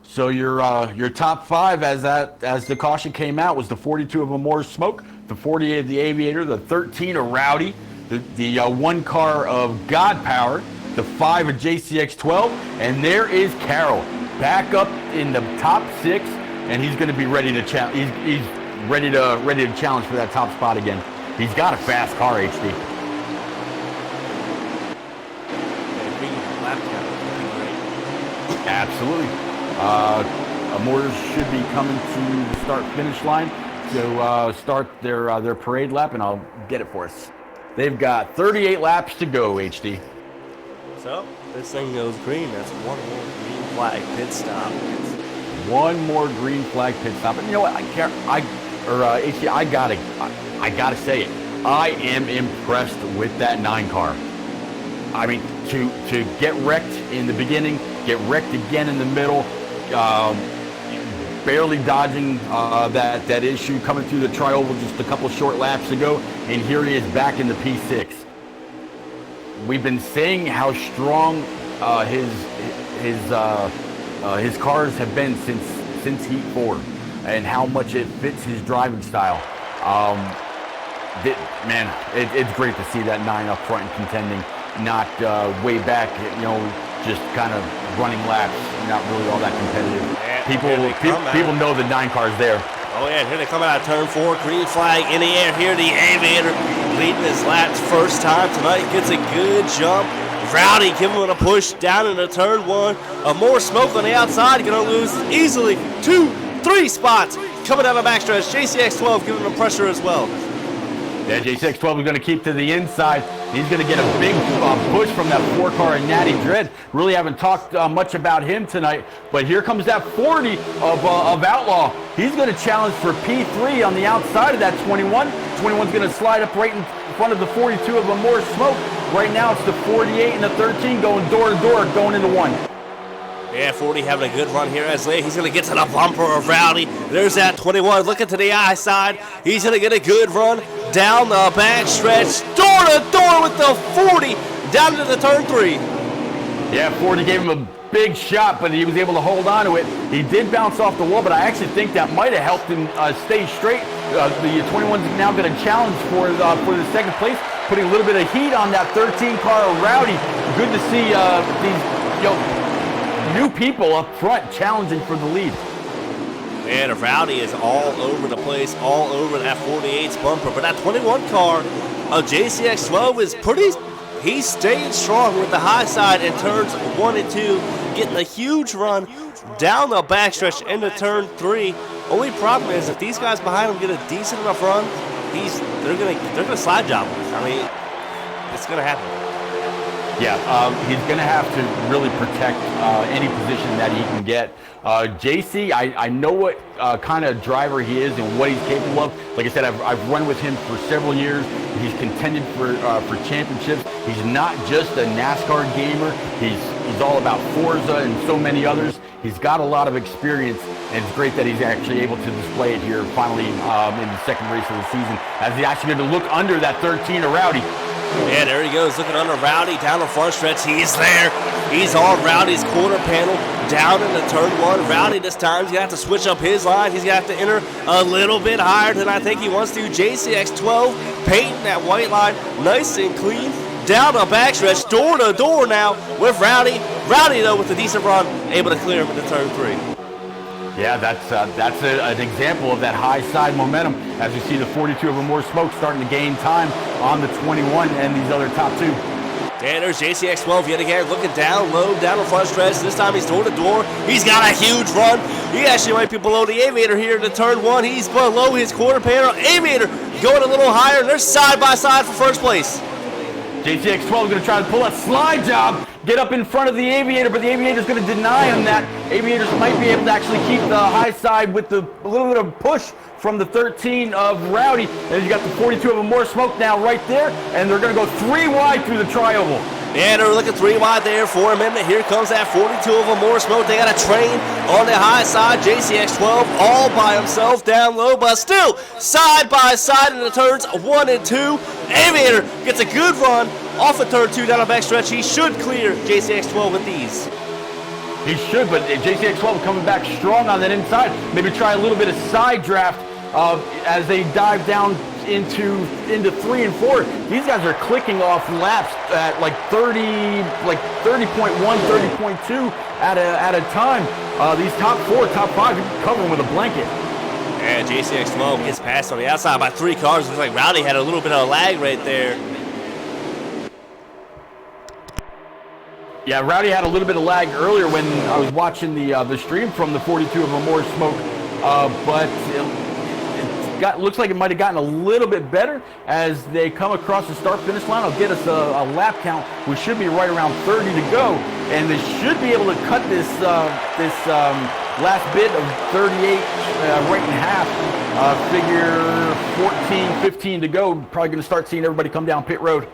So your top 5 as the caution came out was the 42 of Amore's Smoke, the 48 of the Aviator, the 13 of Rowdy, the 1 car of God Power, the 5 of JCX12, and there is Carroll back up in the top 6, and he's going to be ready to challenge. He's ready to challenge for that top spot again. He's got a fast car, HD. And big lap count would be great. Absolutely. More should be coming to the start-finish line to start their parade lap, and I'll get it for us. They've got 38 laps to go, HD. So, this thing goes green. That's one more green flag pit stop. One more green flag pit stop. And you know what? HD, I gotta say it. I am impressed with that 9 car. I mean, to get wrecked in the beginning, get wrecked again in the middle, barely dodging that issue, coming through the tri-oval just a couple short laps ago, and here he is back in the P6. We've been saying how strong his cars have been since Heat 4, and how much it fits his driving style. Man, it's great to see that 9 up front and contending, not way back, just kind of running laps, not really all that competitive. People know the 9 car's there. Oh yeah, here they come out of turn 4, green flag in the air here. The Aviator leading his laps first time tonight, gets a good jump. Rowdy giving him a push down into turn 1. More smoke on the outside, gonna lose easily 2-3 spots. Coming down the backstretch, JCX12 giving him pressure as well. Yeah, JCX12 is going to keep to the inside. He's going to get a big push from that 4 car in Natty Dread. Really haven't talked much about him tonight, but here comes that 40 of Outlaw. He's going to challenge for P3 on the outside of that 21. 21's going to slide up right in front of the 42 of More Smoke. Right now it's the 48 and the 13 going door to door, going into 1. Yeah, 40 having a good run here as late. He's going to get to the bumper of Rowdy. There's that 21 looking to the eye side. He's going to get a good run down the back stretch, door to door with the 40 down to the turn 3. Yeah, 40 gave him a big shot, but he was able to hold on to it. He did bounce off the wall, but I actually think that might have helped him stay straight. The 21's now going to challenge for the second place, putting a little bit of heat on that 13 car of Rowdy. Good to see these new people up front challenging for the lead. And Rowdy is all over the place, all over that 48's bumper. But that 21 car of JCX12 is he's staying strong with the high side in turns 1 and 2, getting a huge run down the backstretch into turn 3. Only problem is if these guys behind him get a decent enough run, they're gonna slide job him. I mean, it's gonna happen. Yeah, he's going to have to really protect any position that he can get. JC, I know what kind of driver he is and what he's capable of. Like I said, I've run with him for several years. He's contended for championships. He's not just a NASCAR gamer. He's all about Forza and so many others. He's got a lot of experience, and it's great that he's actually able to display it here finally in the second race of the season, as he's actually going to look under that 13 of Rowdy. Yeah, there he goes, looking under Rowdy down the front stretch. He's there. He's on Rowdy's quarter panel down into turn 1. Rowdy this time, he's going to have to switch up his line. He's going to have to enter a little bit higher than I think he wants to. JCX12 painting that white line nice and clean down the backstretch, door to door now with Rowdy. Rowdy, though, with a decent run, able to clear him into turn 3. Yeah, that's an example of that high side momentum as we see the 42 of More Smoke starting to gain time on the 21 and these other top 2. And there's JCX12 yet again, looking down low, down the front stretch. This time he's door to door. He's got a huge run. He actually might be below the Aviator here to turn 1. He's below his quarter panel. Aviator going a little higher. They're side by side for first place. JCX12 is going to try to pull a slide job, get up in front of the Aviator, but the Aviator's going to deny him that. Aviators might be able to actually keep the high side with a little bit of push from the 13 of Rowdy. And you got the 42 of More Smoke now right there, and they're going to go 3 wide through the tri-oval. Yeah, they're looking 3 wide there for a minute. Here comes that 42 of More Smoke. They got a train on the high side. JCX12 all by himself down low, but still side by side in the turns 1 and 2. Aviator gets a good run off of turn 2 down the backstretch. He should clear JCX12 with these. He should, but JCX12 coming back strong on that inside. Maybe try a little bit of side draft as they dive down into 3 and 4. These guys are clicking off laps at like 30.1, 30.2 at a time. These top 4, top 5, you can cover them with a blanket. And JCX12 gets passed on the outside by 3 cars. Looks like Rowdy had a little bit of a lag right there. Yeah, Rowdy had a little bit of lag earlier when I was watching the stream from the 42 of More Smoke, but it looks like it might have gotten a little bit better as they come across the start-finish line. It'll get us a lap count. We should be right around 30 to go, and they should be able to cut this last bit of 38 right in half. Figure 14, 15 to go. Probably going to start seeing everybody come down pit road.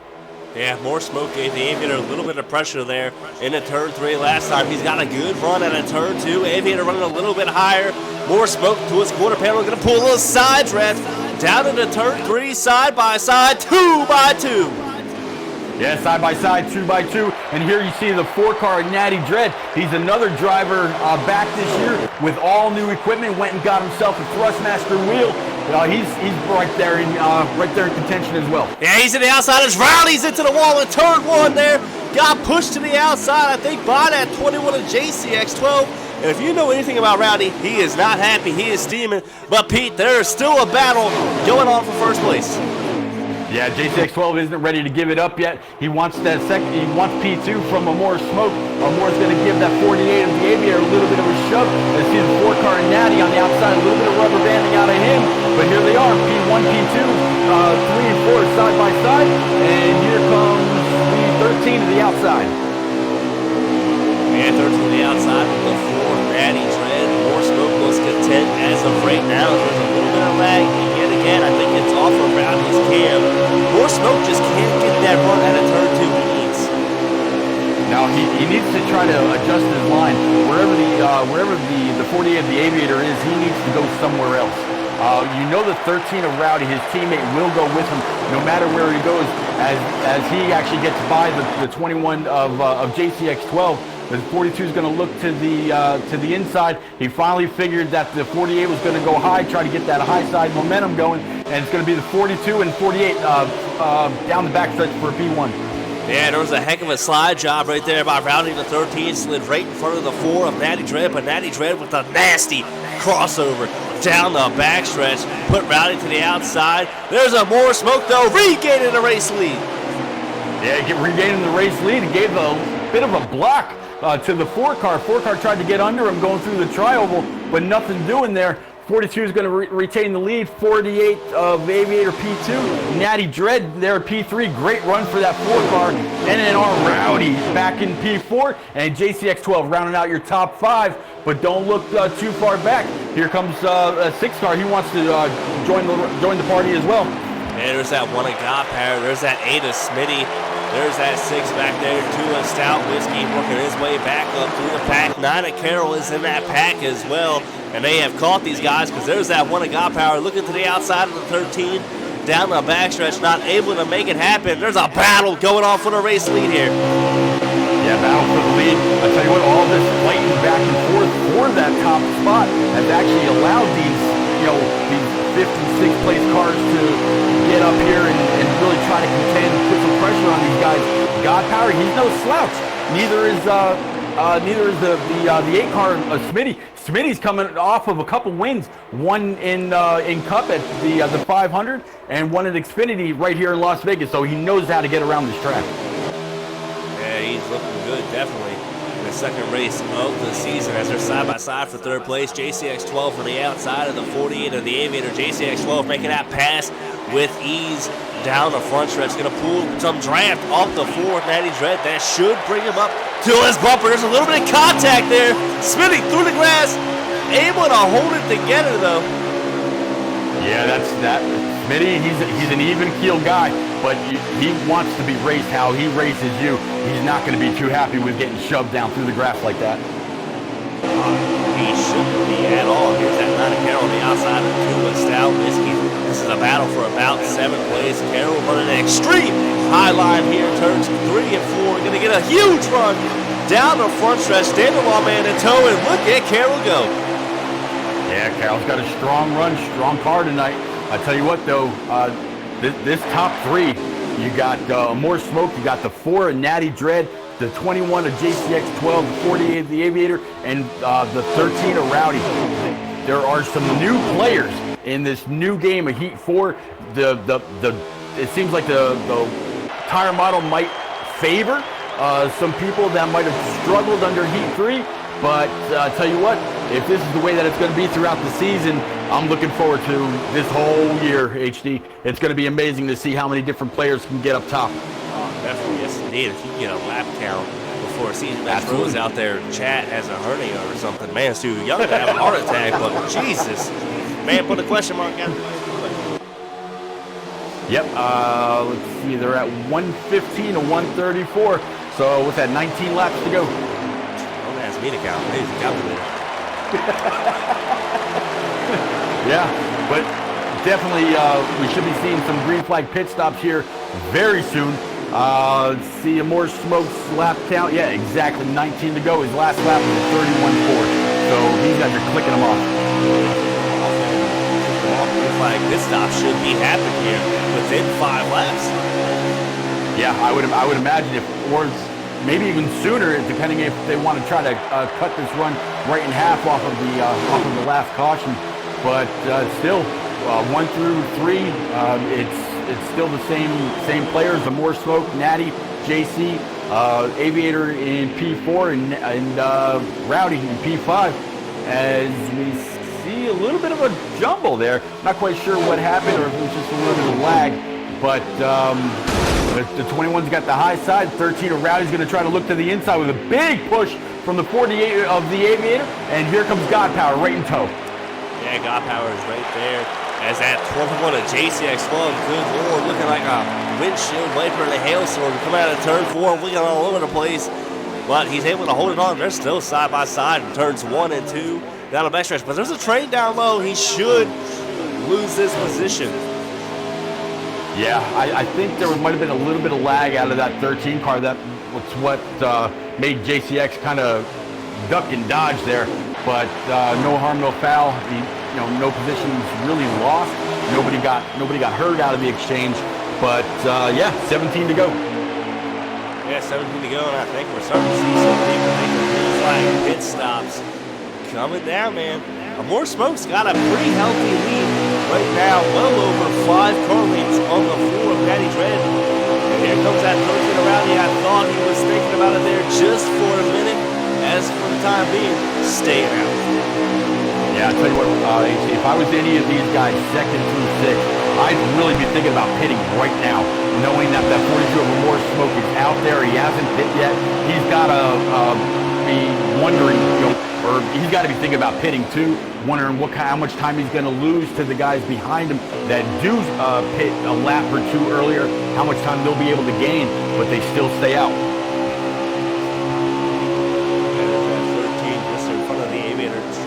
Yeah, More Smoke gave the Aviator a little bit of pressure there into turn 3 last time. He's got a good run at a turn 2. Aviator running a little bit higher. More Smoke to his quarter panel, going to pull a little side drift down into turn 3, side by side, 2 by 2. Yeah, side by side, 2 by 2. And here you see the 4-car Natty Dread. He's another driver back this year with all new equipment. Went and got himself a Thrustmaster wheel. He's right there in contention as well. Yeah, he's in the outside as Rowdy's into the wall in turn 1 there. Got pushed to the outside, I think, by that 21 of JCX12. And if you know anything about Rowdy, he is not happy. He is steaming. But Pete, there is still a battle going on for first place. Yeah, JCX12 isn't ready to give it up yet. He wants that second. He wants P2 from More Smoke. More's going to give that 48 of the Aviator a little bit of a shove. Let's see the 4-car Natty on the outside, a little bit of rubber banding out of him. But here they are, P1, P2, 3 and 4 side by side, and here comes the 13 to the outside. And 13 to the outside with the 4 Natty Dread. More Smoke was content as of right now. There's a little bit of lag. Yet again, I think it's off of Rowdy's cam. More Smoke just can't get that run at a turn 2 he needs. Now he needs to try to adjust his line. Wherever the 48 of the Aviator is, he needs to go somewhere else. You know the 13 of Rowdy, his teammate, will go with him no matter where he goes as he actually gets by the 21 of JCX12. The 42 is going to look to the inside. He finally figured that the 48 was going to go high, try to get that high side momentum going, and it's going to be the 42 and 48 down the backstretch for a P1. Yeah, there was a heck of a slide job right there by Rowdy. The 13 slid right in front of the 4 of Natty Dread, but Natty Dread with a nasty crossover down the backstretch, put Rowdy to the outside. There's a More Smoke though, regaining the race lead. Yeah, regaining the race lead. He gave a bit of a block to the 4-car. 4-car tried to get under him going through the tri-oval, but nothing doing there. 42 is going to retain the lead. 48 of Aviator P2. Natty Dread there at P3. Great run for that 4-car. NNR Rowdy back in P4. And JCX12 rounding out your top 5. But don't look too far back. Here comes a 6-car. He wants to join the party as well. And there's that 1 of God Power. There's that 8 of Smitty. There's that 6 back there, 2 of Stout Whiskey working his way back up through the pack. 9 of Carroll is in that pack as well. And they have caught these guys because there's that 1 of God Power looking to the outside of the 13, down the backstretch, not able to make it happen. There's a battle going on for the race lead here. Yeah, battle for the lead. I tell you what, all this fighting back and forth for that top spot has actually allowed these 5th and 6th place cars to get up here and really try to contend, put some pressure on these guys. God Power, he's no slouch. Neither is the 8-car Smitty. Smitty's coming off of a couple wins, one in Cup at the 500 and one at Xfinity right here in Las Vegas. So he knows how to get around this track. Yeah, he's looking good, definitely. The second race of the season as they're side by side for 3rd place. JCX12 on the outside of the 48 of the Aviator. JCX12 making that pass with ease down the front stretch. Going to pull some draft off the 4 of Natty Dread. That should bring him up to his bumper. There's a little bit of contact there. Spinning through the grass. Able to hold it together though. Yeah, that's that. Smitty, he's an even keel guy, but he wants to be raced how he races you. He's not going to be too happy with getting shoved down through the grass like that. He shouldn't be at all. Here's that 9 of Carroll on the outside of 2 of Stout Whiskey. This is a battle for about 7th place. Carroll running an extreme high line here. Turns 3 and 4. Going to get a huge run down the front stretch. Standing while man in tow, and look at Carroll go. Yeah, Carroll's got a strong run, strong car tonight. I tell you what, though, this top 3, you got More Smoke, you got the 4 of Natty Dread, the 21 of JCX12, the 48 of the Aviator, and the 13 of Rowdy. there are some new players in this new game of Heat 4. It seems like the tire model might favor some people that might have struggled under Heat 3. But I tell you what, if this is the way that it's going to be throughout the season, I'm looking forward to this whole year, HD. It's going to be amazing to see how many different players can get up top. Oh, definitely, yes indeed. If you can get a lap count before a season match Rose out there, chat has a hernia or something. Man, it's too young to have a heart attack, but Jesus. Man, put a question mark out there. Yep, let's see, they're at 115 to 134. So with that, 19 laps to go. Don't ask me to count. He's a calculator. Yeah, but definitely we should be seeing some green flag pit stops here very soon. See a more smokes lap count. Yeah, exactly 19 to go. His last lap was 31.4. So these guys are clicking them off. Green flag pit stop should be happening here within 5 laps. Yeah, I would imagine if, or maybe even sooner, depending if they want to try to cut this run right in half off of the last caution. But still, 1 through 3, it's still the same players. The More Smoke, Natty, JC, Aviator in P4, and Rowdy in P5. As we see a little bit of a jumble there. Not quite sure what happened, or if it was just a little bit of lag. But the 21's got the high side. 13 of Rowdy's going to try to look to the inside with a big push from the 48 of the Aviator. And here comes God Power right in tow. Yeah, God Power is right there. As that 21 of JCX Love, good lord, looking like a windshield wiper in a hailstorm. Coming out of turn 4 and wheeling all over the place. But he's able to hold it on. They're still side by side in turns 1 and 2 down the backstretch. But there's a train down low. He should lose this position. Yeah, I think there might have been a little bit of lag out of that 13 car. That was what made JCX kind of duck and dodge there. But no harm, no foul. No positions really lost. Nobody got hurt out of the exchange. But yeah, 17 to go. Yeah, 17 to go, and I think we're starting to see some people making green flag pit stops coming down, man. More Smoke's got a pretty healthy lead right now, well over 5 car lengths on the floor of Natty Dread. And here comes that 13 around. I thought he was thinking about it there just for a minute. As for the time being, staying out. Yeah, I'll tell you what, if I was any of these guys, 2nd through 6th, I'd really be thinking about pitting right now, knowing that 42 of More Smoke is out there. He hasn't pit yet. He's got to be wondering, or he's got to be thinking about pitting too, wondering how much time he's going to lose to the guys behind him that do pit a lap or 2 earlier, how much time they'll be able to gain, but they still stay out.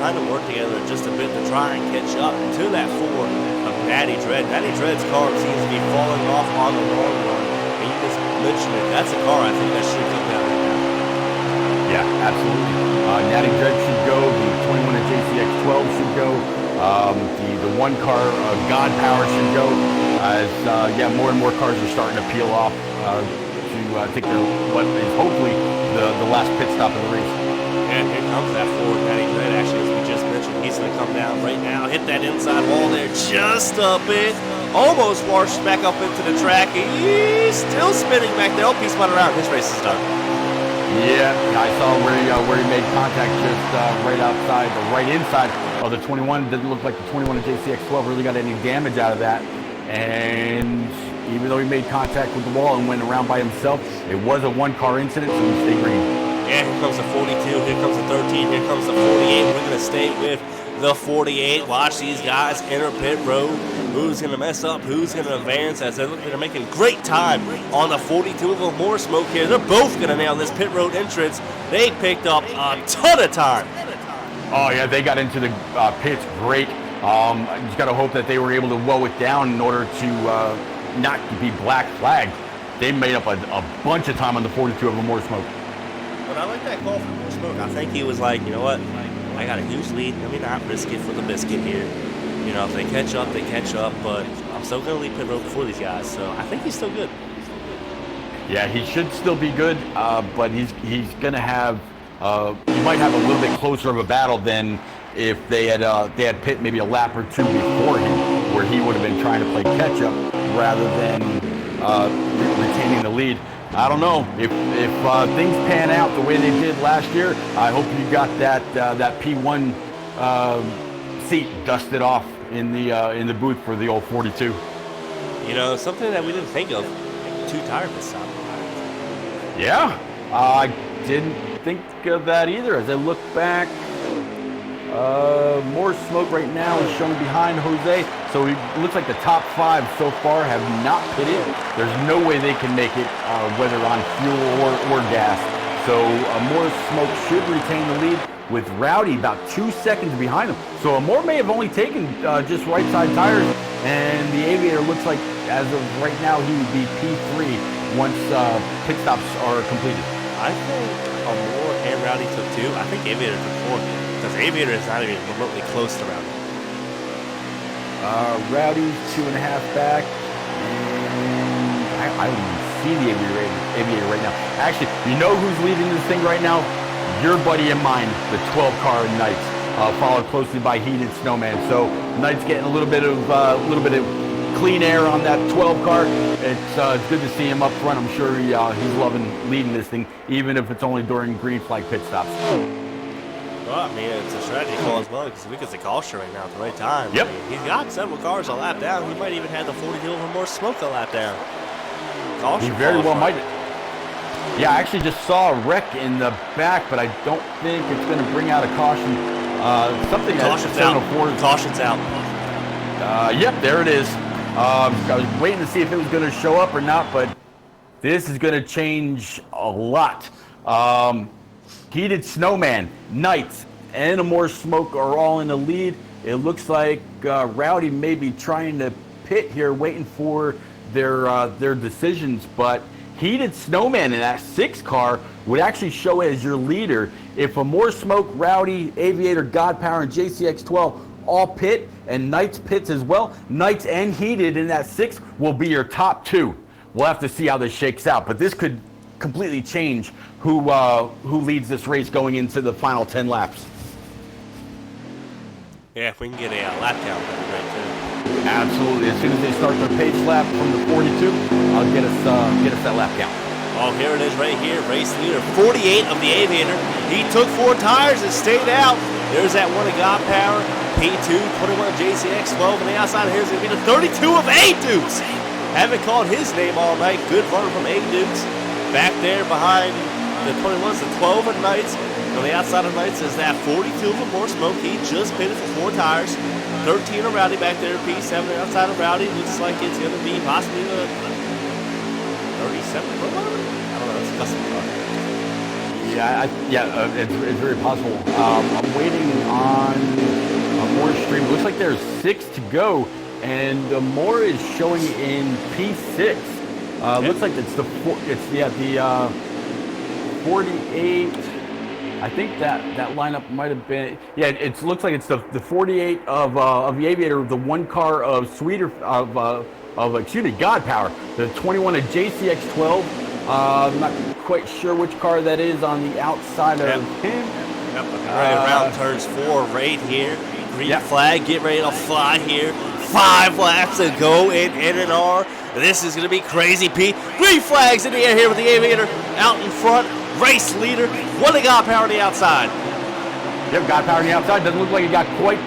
Trying to work together just a bit to try and catch up to that 4 of Natty Dread. Natty Dread's car seems to be falling off on the long run. And you just mentioned it. That's a car I think that should come down right now. Yeah, absolutely. Natty Dread should go. The 21 of JCX 12 should go. The 1 car, God Power, should go. As more and more cars are starting to peel off to take what is hopefully the last pit stop of the race. And here comes that 4 Natty Dread. Actually, as we just mentioned, he's going to come down right now, hit that inside wall there just a bit. Almost washed back up into the track. He's still spinning back there. Oh, he spun around. This race is done. Yeah, I saw where he made contact just right outside, or right inside of the 21. Didn't look like the 21 of JCX 12 really got any damage out of that. And even though he made contact with the wall and went around by himself, it was a 1-car incident, so he stayed green. Yeah, here comes the 42, here comes the 13, here comes the 48. We're going to stay with the 48. Watch these guys enter pit road. Who's going to mess up? Who's going to advance? As they're making great time on the 42 of More Smoke here. They're both going to nail this pit road entrance. They picked up a ton of time. Oh, yeah, they got into the pits great. You just got to hope that they were able to woe it down in order to not be black flagged. They made up a bunch of time on the 42 of More Smoke. But I like that call from More Smoke. I think he was like, you know what? I got a huge lead. Let me not risk it for the biscuit here. If they catch up, they catch up. But I'm still going to leave pit road before these guys. So I think he's still good. Yeah, he should still be good. But he's going to have you might have a little bit closer of a battle than if they had Pitt maybe a lap or two before him, where he would have been trying to play catch up rather than retaining the lead. I don't know if things pan out the way they did last year. I hope you got that P1 seat dusted off in the booth for the old 42. You know, something that we didn't think of, 2 tire pit stop. Yeah, I didn't think of that either. As I look back, more smoke right now is shown behind Jose. So it looks like the top 5 so far have not pitted. There's no way they can make it, whether on fuel or gas. So more smoke should retain the lead, with Rowdy about 2 seconds behind him. So Moore may have only taken just right side tires, and the Aviator looks like, as of right now, he would be P3 once pit stops are completed. I think Moore and Rowdy took 2. I think Aviator took 4, because Aviator is not even remotely close to Rowdy. Rowdy's 2.5 back, and I don't even see the Aviator right now. Actually, you know who's leading this thing right now? Your buddy and mine, the 12 car Knights, followed closely by Heated Snowman. So Knights getting a little bit of clean air on that 12 car. It's good to see him up front. I'm sure he's loving leading this thing, even if it's only during green flag pit stops. Well, I mean, it's a strategy call as well, because we get the caution right now at the right time. Yep. I mean, he's got several cars a lap down. He might even have the 42 or more smoke a lap down. Caution. He very well might. Yeah, I actually just saw a wreck in the back, but I don't think it's going to bring out a caution. Something Caution's out. Caution's out. Yep, there it is. I was waiting to see if it was going to show up or not, but this is going to change a lot. Heated Snowman, Knights, and More Smoke are all in the lead. It looks like Rowdy may be trying to pit here, waiting for their decisions, but Heated Snowman in that 6 car would actually show as your leader. If a More Smoke, Rowdy, Aviator, God Power, and JCX12 all pit, and Knights pits as well, Knights and Heated in that 6 will be your top 2. We'll have to see how this shakes out, but this could completely change who leads this race going into the final 10 laps. Yeah, if we can get a lap count, that'd be great too. Absolutely. As soon as they start their pace lap from the 42, I'll get us that lap count. Oh, here it is right here. Race leader, 48 of the Aviator. He took 4 tires and stayed out. There's that one of God Power, P2, 21 of JCX, 12 on the outside. Here's going to be the 32 of A Dukes. Haven't called his name all night. Good run from A Dukes. Back there behind the 21s, the 12 of Knights. On the outside of Knights is that 42 of More Smoke. He just pitted for 4 tires. 13 of Rowdy back there, P7 outside of Rowdy. Looks like it's going to be possibly the 37. I don't know, it's a custom car. Yeah, it's very possible. I'm waiting on a More stream. Looks like there's 6 to go, and More is showing in P6. Looks like it's the 48. I think that lineup might have been. Yeah, it looks like it's the 48 of the Aviator, the 1 car of God Power, the 21 of JCX12. I'm not quite sure which car that is on the outside of him. Yep, right around turns 4 right here. Green flag, get ready to fly here. 5 laps to go in NNR. This is going to be crazy, Pete. Green flags in the air here with the Aviator out in front. Race leader. What a God Power on the outside. Yep, God Power on the outside. Doesn't look like he got quite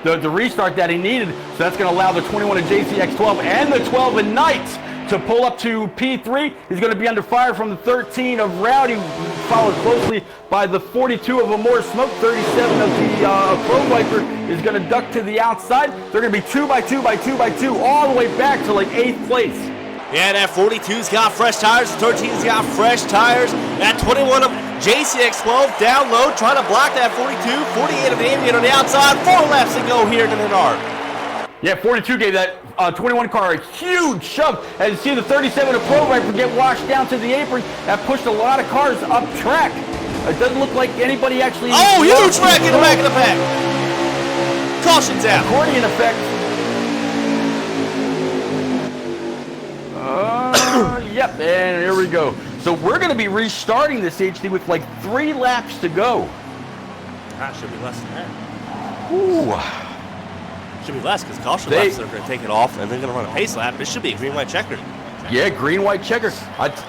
the restart that he needed. So that's going to allow the 21 of JCX12 and the 12 of Knights to pull up to P3. He's going to be under fire from the 13 of Rowdy, followed closely by the 42 of a More Smoke. 37 of the Pro Viper is going to duck to the outside. They're going to be 2 by 2 by 2 by 2 all the way back to like 8th place. Yeah, that 42's got fresh tires. The 13's got fresh tires. That 21 of JCX12 down low, trying to block that 42. 48 of the Aviator on the outside. 4 laps to go here in the NNR. Yeah, 42 gave that 21 car a huge shove. As you see the 37 of Pro Viper get washed down to the apron. That pushed a lot of cars up track. It doesn't look like anybody actually... Oh, huge wreck in the back of the pack. Caution's out. Accordion effect. Yep, and here we go. So we're going to be restarting this HD with like 3 laps to go. That should be less than that. Ooh. Should be less because caution laps are going to take it off and they're going to run a pace lap. This should be a green-white checker. Yeah, green-white checker.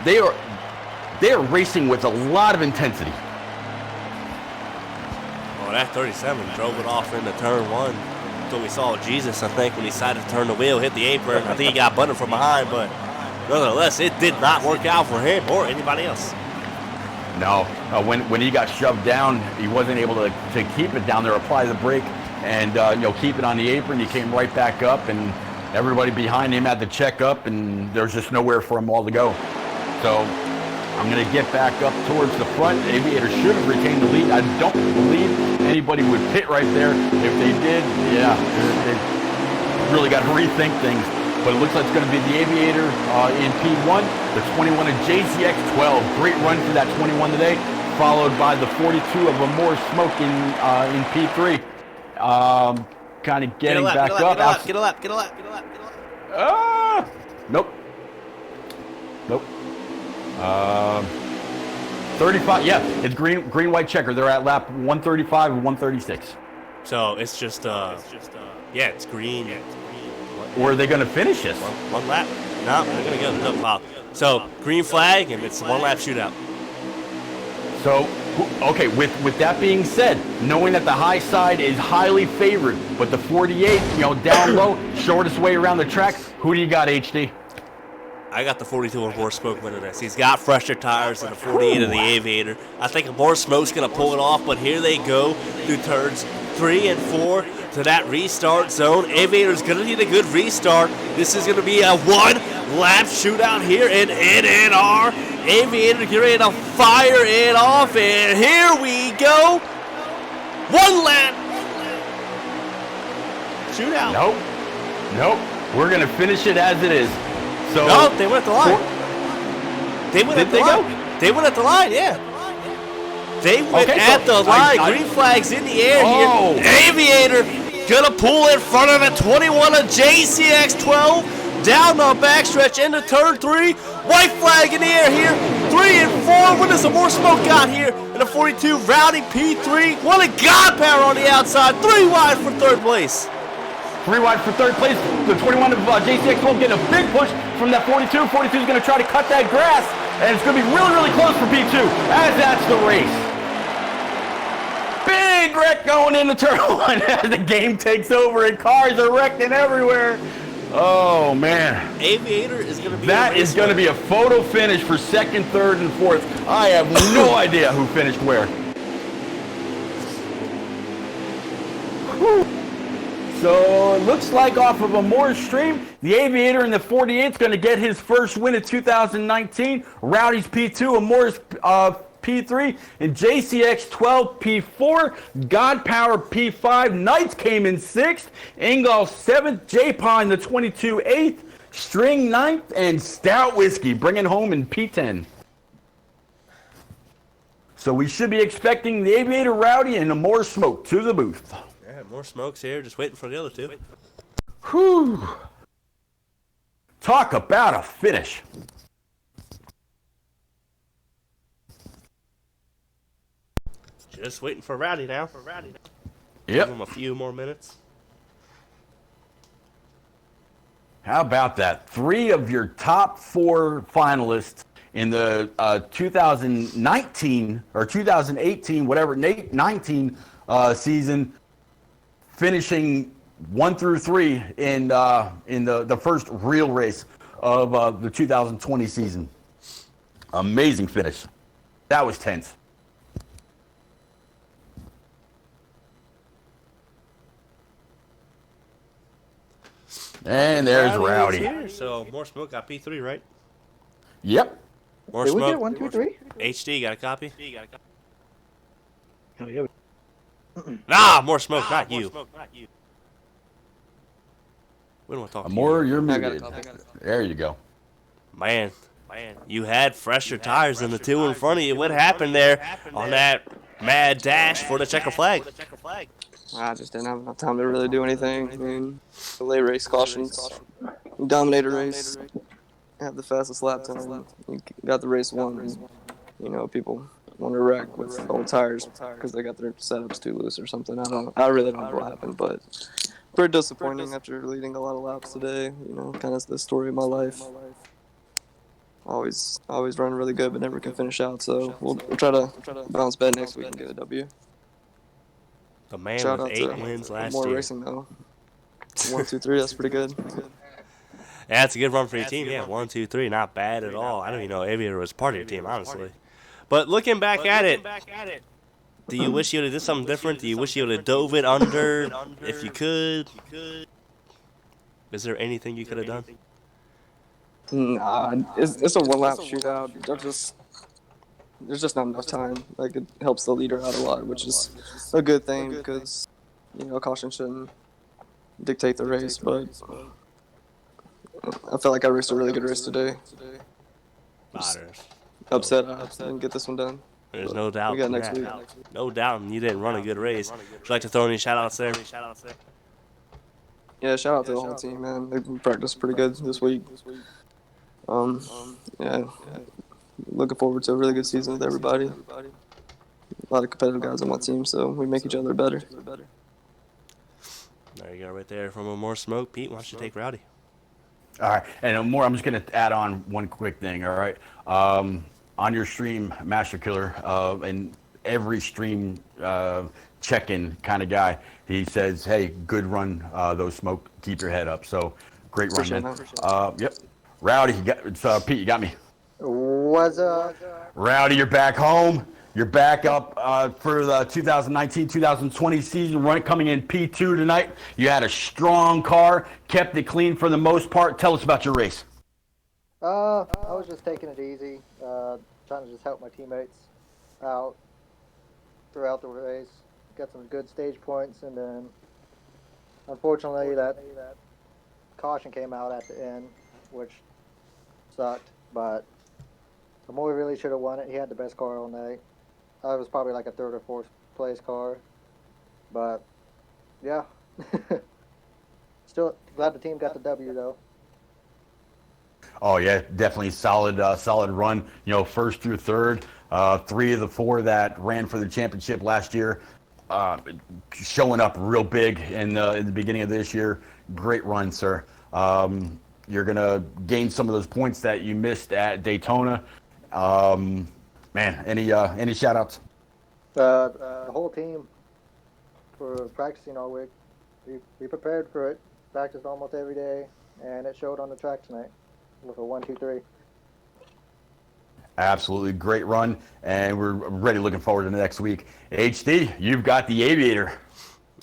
They are racing with a lot of intensity. Well, that 37 drove it off into turn 1 until we saw Jesus, I think, when he decided to turn the wheel, hit the apron. I think he got butted from behind, but nonetheless, it did not work out for him or anybody else. No, when he got shoved down, he wasn't able to keep it down there, apply the brake, and keep it on the apron. He came right back up, and everybody behind him had to check up, and there's just nowhere for them all to go. So I'm going to get back up towards the front. Aviator should have retained the lead. I don't believe anybody would pit right there. If they did, yeah, they really got to rethink things. But it looks like it's going to be the Aviator in P1, the 21 of JCX 12. Great run for that 21 today, followed by the 42 of a more smoke in P3. Kind of getting back up. Get a lap. Nope. 35. Yeah, it's green white checker. They're at lap 135 and 136. So it's just it's green. Or are they going to finish this? One lap? No, they're going to go. No foul. So green flag and it's a 1 lap shootout. So, okay, with that being said, knowing that the high side is highly favored, but the 48, down low, shortest way around the track, who do you got, HD? I got the 42 and more smoke winning this. He's got fresher tires than the 48 of the Aviator. I think more smoke's going to pull it off, but here they go through turns 3 and 4 to that restart zone. Aviator's going to need a good restart. This is going to be a 1-lap shootout here in NNR. Aviator getting ready to fire it off, and here we go. 1 lap shootout. Nope. We're going to finish it as it is. So no, they went at the line. They went at the line, yeah. They went at the line. Green flags in the air here. Aviator gonna pull in front of a 21 of JCX 12 down the backstretch into turn 3. White flag in the air here. 3 and 4. What does the more smoke got here? And a 42 Rowdy P3. What a God power on the outside. 3 wide for 3rd place. 3 wide for 3rd place. The 21 of JCX 12 getting a big push from that 42. 42 is going to try to cut that grass, and it's going to be really, really close for P2 as that's the race. Big wreck going into turn 1 as the game takes over and cars are wrecking everywhere. Oh, man. Aviator is going to be That is going to be a photo finish for 2nd, 3rd, and 4th. I have no idea who finished where. Whew. So it looks like off of a more stream, the Aviator in the 48 is going to get his first win of 2019. Rowdy's P2, Amore's P3, and JCX 12 P4. God Power P5. Knights came in 6th. Ingolf 7th. J-Paw in the 22 8th. String 9th. And Stout Whiskey bringing home in P10. So we should be expecting the Aviator, Rowdy, and Amore Smoke to the booth. More smokes here, just waiting for the other 2. Whew. Talk about a finish. Just waiting for Rowdy now. Yep. Give him a few more minutes. How about that? 3 of your top 4 finalists in the 2019 or 2018, whatever, 19 season, finishing 1 through 3 in the first real race of the 2020 season. Amazing finish. That was tense. And there's Rowdy. So more smoke got P3, right? Yep. More Did smoke. we get 1, 2, 3? HD got a copy. Oh, yeah. Nah, more smoke, not you. We don't want to talk. More, you're I got muted. it. There you go. Man, you had fresher tires than the 2 in front of you. What happened there on that mad dash for the checker flag? I just didn't have enough time to really do anything. I mean, the late race cautions dominated race. have the fastest lap time. You got the race won. And, you know, people want to wreck with old tires because they got their setups too loose or something. I don't know. I really don't know what happened, but pretty disappointing after leading a lot of laps today. You know, kind of the story of my life. Always run really good, but never can finish out. So we'll try to bounce back next week and get a W. The man Shout with out 8 to wins last more year. racing though. 1, 2, 3. That's pretty good. Yeah, that's a good run for your team. Yeah, 1, 2, 3, not bad at all. I don't even know Aviator was part of your team, honestly. But looking back at it, do you wish you would have did something different? Do you wish you would have dove it under if you could? Is there anything you could have done? Nah, it's a 1 lap shootout. There's just not enough time. Like, it helps the leader out a lot, which is a good thing because, you know, caution shouldn't dictate the race. But I felt like I raced a really good race today. Upset I didn't get this one done. There's no doubt. We got next week. No doubt, and you didn't run a good race. Would you like to throw any shout-outs there? Yeah, shout out to the whole team, man. They practiced pretty good this week. Yeah, looking forward to a really good season with everybody. A lot of competitive guys on my team, so we make each other better. There you go, right there from a more smoke. Pete, why don't you take Rowdy? All right, and more. I'm just gonna add on one quick thing. All right, on your stream, Master Killer, and every stream check-in kind of guy, he says, "Hey, good run, those smoke. Keep your head up." So great run, man. Yep. Rowdy, Pete, you got me. What's up? Rowdy, you're back home. You're back up for the 2019-2020 season, coming in P2 tonight. You had a strong car, kept it clean for the most part. Tell us about your race. I was just taking it easy, trying to just help my teammates out throughout the race. Got some good stage points, and then unfortunately that caution came out at the end, which sucked. But Amoy really should have won it. He had the best car all night. I was probably like a 3rd or 4th place car, but yeah. Still glad the team got the W though. Oh yeah, definitely solid run. You know, 1st through 3rd, 3 of the 4 that ran for the championship last year, showing up real big in the beginning of this year. Great run, sir. You're gonna gain some of those points that you missed at Daytona. Man, any shout outs? The whole team for practicing all week. We prepared for it, practiced almost every day, and it showed on the track tonight with a 1, 2, 3. Absolutely great run, and we're ready, looking forward to the next week. HD, you've got the Aviator.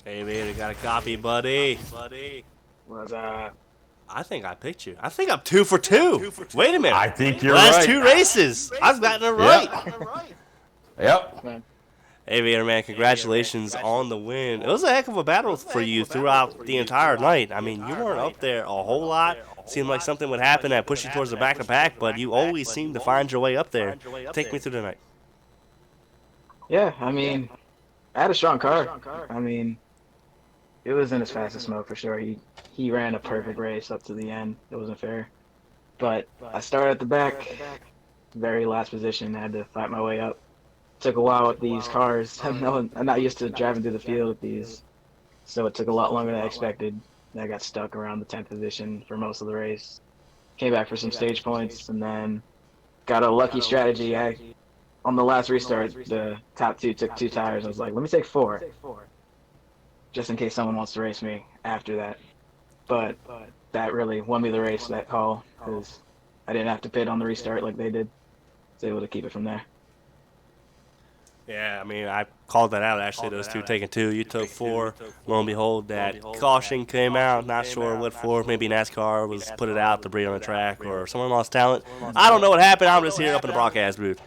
Aviator got a copy, buddy. What's up? I think I picked you. I think I'm 2 for 2. Wait a minute. I think you're Last right. 2 races. I've gotten it right. Yep. Aviator, man, congratulations on the win. It was a heck of a battle for you throughout the entire night. I mean, you weren't up there a whole lot. Seemed like something would happen that pushed you towards the back of the pack, but you always seem to find your way up there. Take me through the night. Yeah, I mean, I had a strong car. I mean, it wasn't as fast as Smoke for sure. He ran a perfect race up to the end. It wasn't fair. But I started at the back, very last position. I had to fight my way up. Took a while with these cars. I'm not used to driving through the field with these, so it took a lot longer than I expected. I got stuck around the 10th position for most of the race. Came back for some stage points, and then got a lucky strategy. On the last restart, the top 2 took 2 tires. I was like, let me take 4, just in case someone wants to race me after that. But that really won me the race, that call, because I didn't have to pit on the restart like they did. I was able to keep it from there. Yeah, I mean, I called that out, actually, those 2 taking 2. You took 4. Lo and behold, that caution came out. Not sure what for. Maybe NASCAR was put it out to breed on the track, or someone lost talent. I don't know what happened. I'm just here up in the broadcast booth.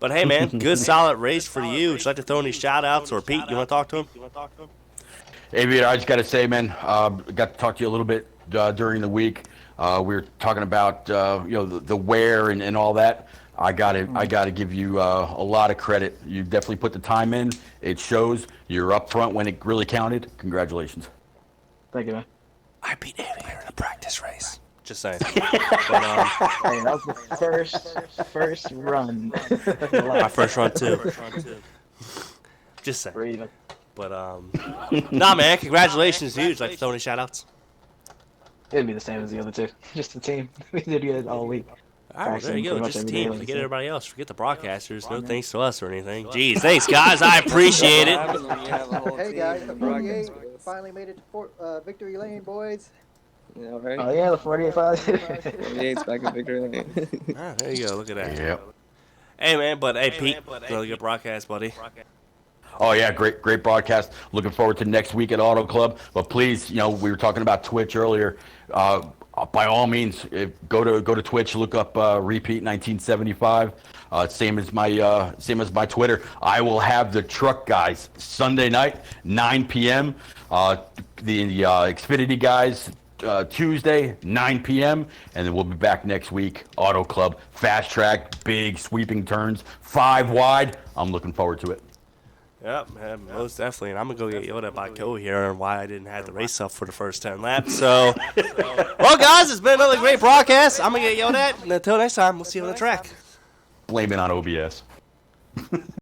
But, hey, man, good, solid race for you. Would you like to throw any shout-outs? Or, Pete, you want to talk to him? Aviator, I just got to say, man, got to talk to you a little bit during the week. We were talking about the wear and all that. I gotta give you a lot of credit. You definitely put the time in. It shows. You're up front when it really counted. Congratulations. Thank you, man. I beat Aviator in a practice race. Just saying. But, Hey, that was the first run. my first run too. Just saying. Breathing. But nah, man, congratulations, huge. Like throwing shout outs. It'd be the same as the other two. Just the team. We did good all week. All right, there you go. Practicing pretty much Just every team. day, like Forget you said. everybody else. Forget the broadcasters. No thanks to us or anything. Jeez, thanks guys. I appreciate it. Hey guys, the 48 finally made it to victory lane, boys. Yeah, right. Oh yeah, the 48-5. 48's back in victory lane. Ah, there you go. Look at that. Yep. Hey man, but hey Pete, really good broadcast, buddy. Oh yeah, great broadcast. Looking forward to next week at Auto Club. But please, you know, we were talking about Twitch earlier. By all means, go to Twitch. Look up Repeat 1975. Same as my Twitter. I will have the truck guys Sunday night, 9 p.m. The Xfinity guys Tuesday, 9 p.m. And then we'll be back next week. Auto Club, fast track, big sweeping turns, 5 wide. I'm looking forward to it. Yep, most definitely. And I'm going to go get yelled at by Co here on why I didn't have the race up for the first 10 laps. So, well, guys, it's been another great broadcast. I'm going to get yelled at. And until next time, we'll see you on the track. Blame it on OBS.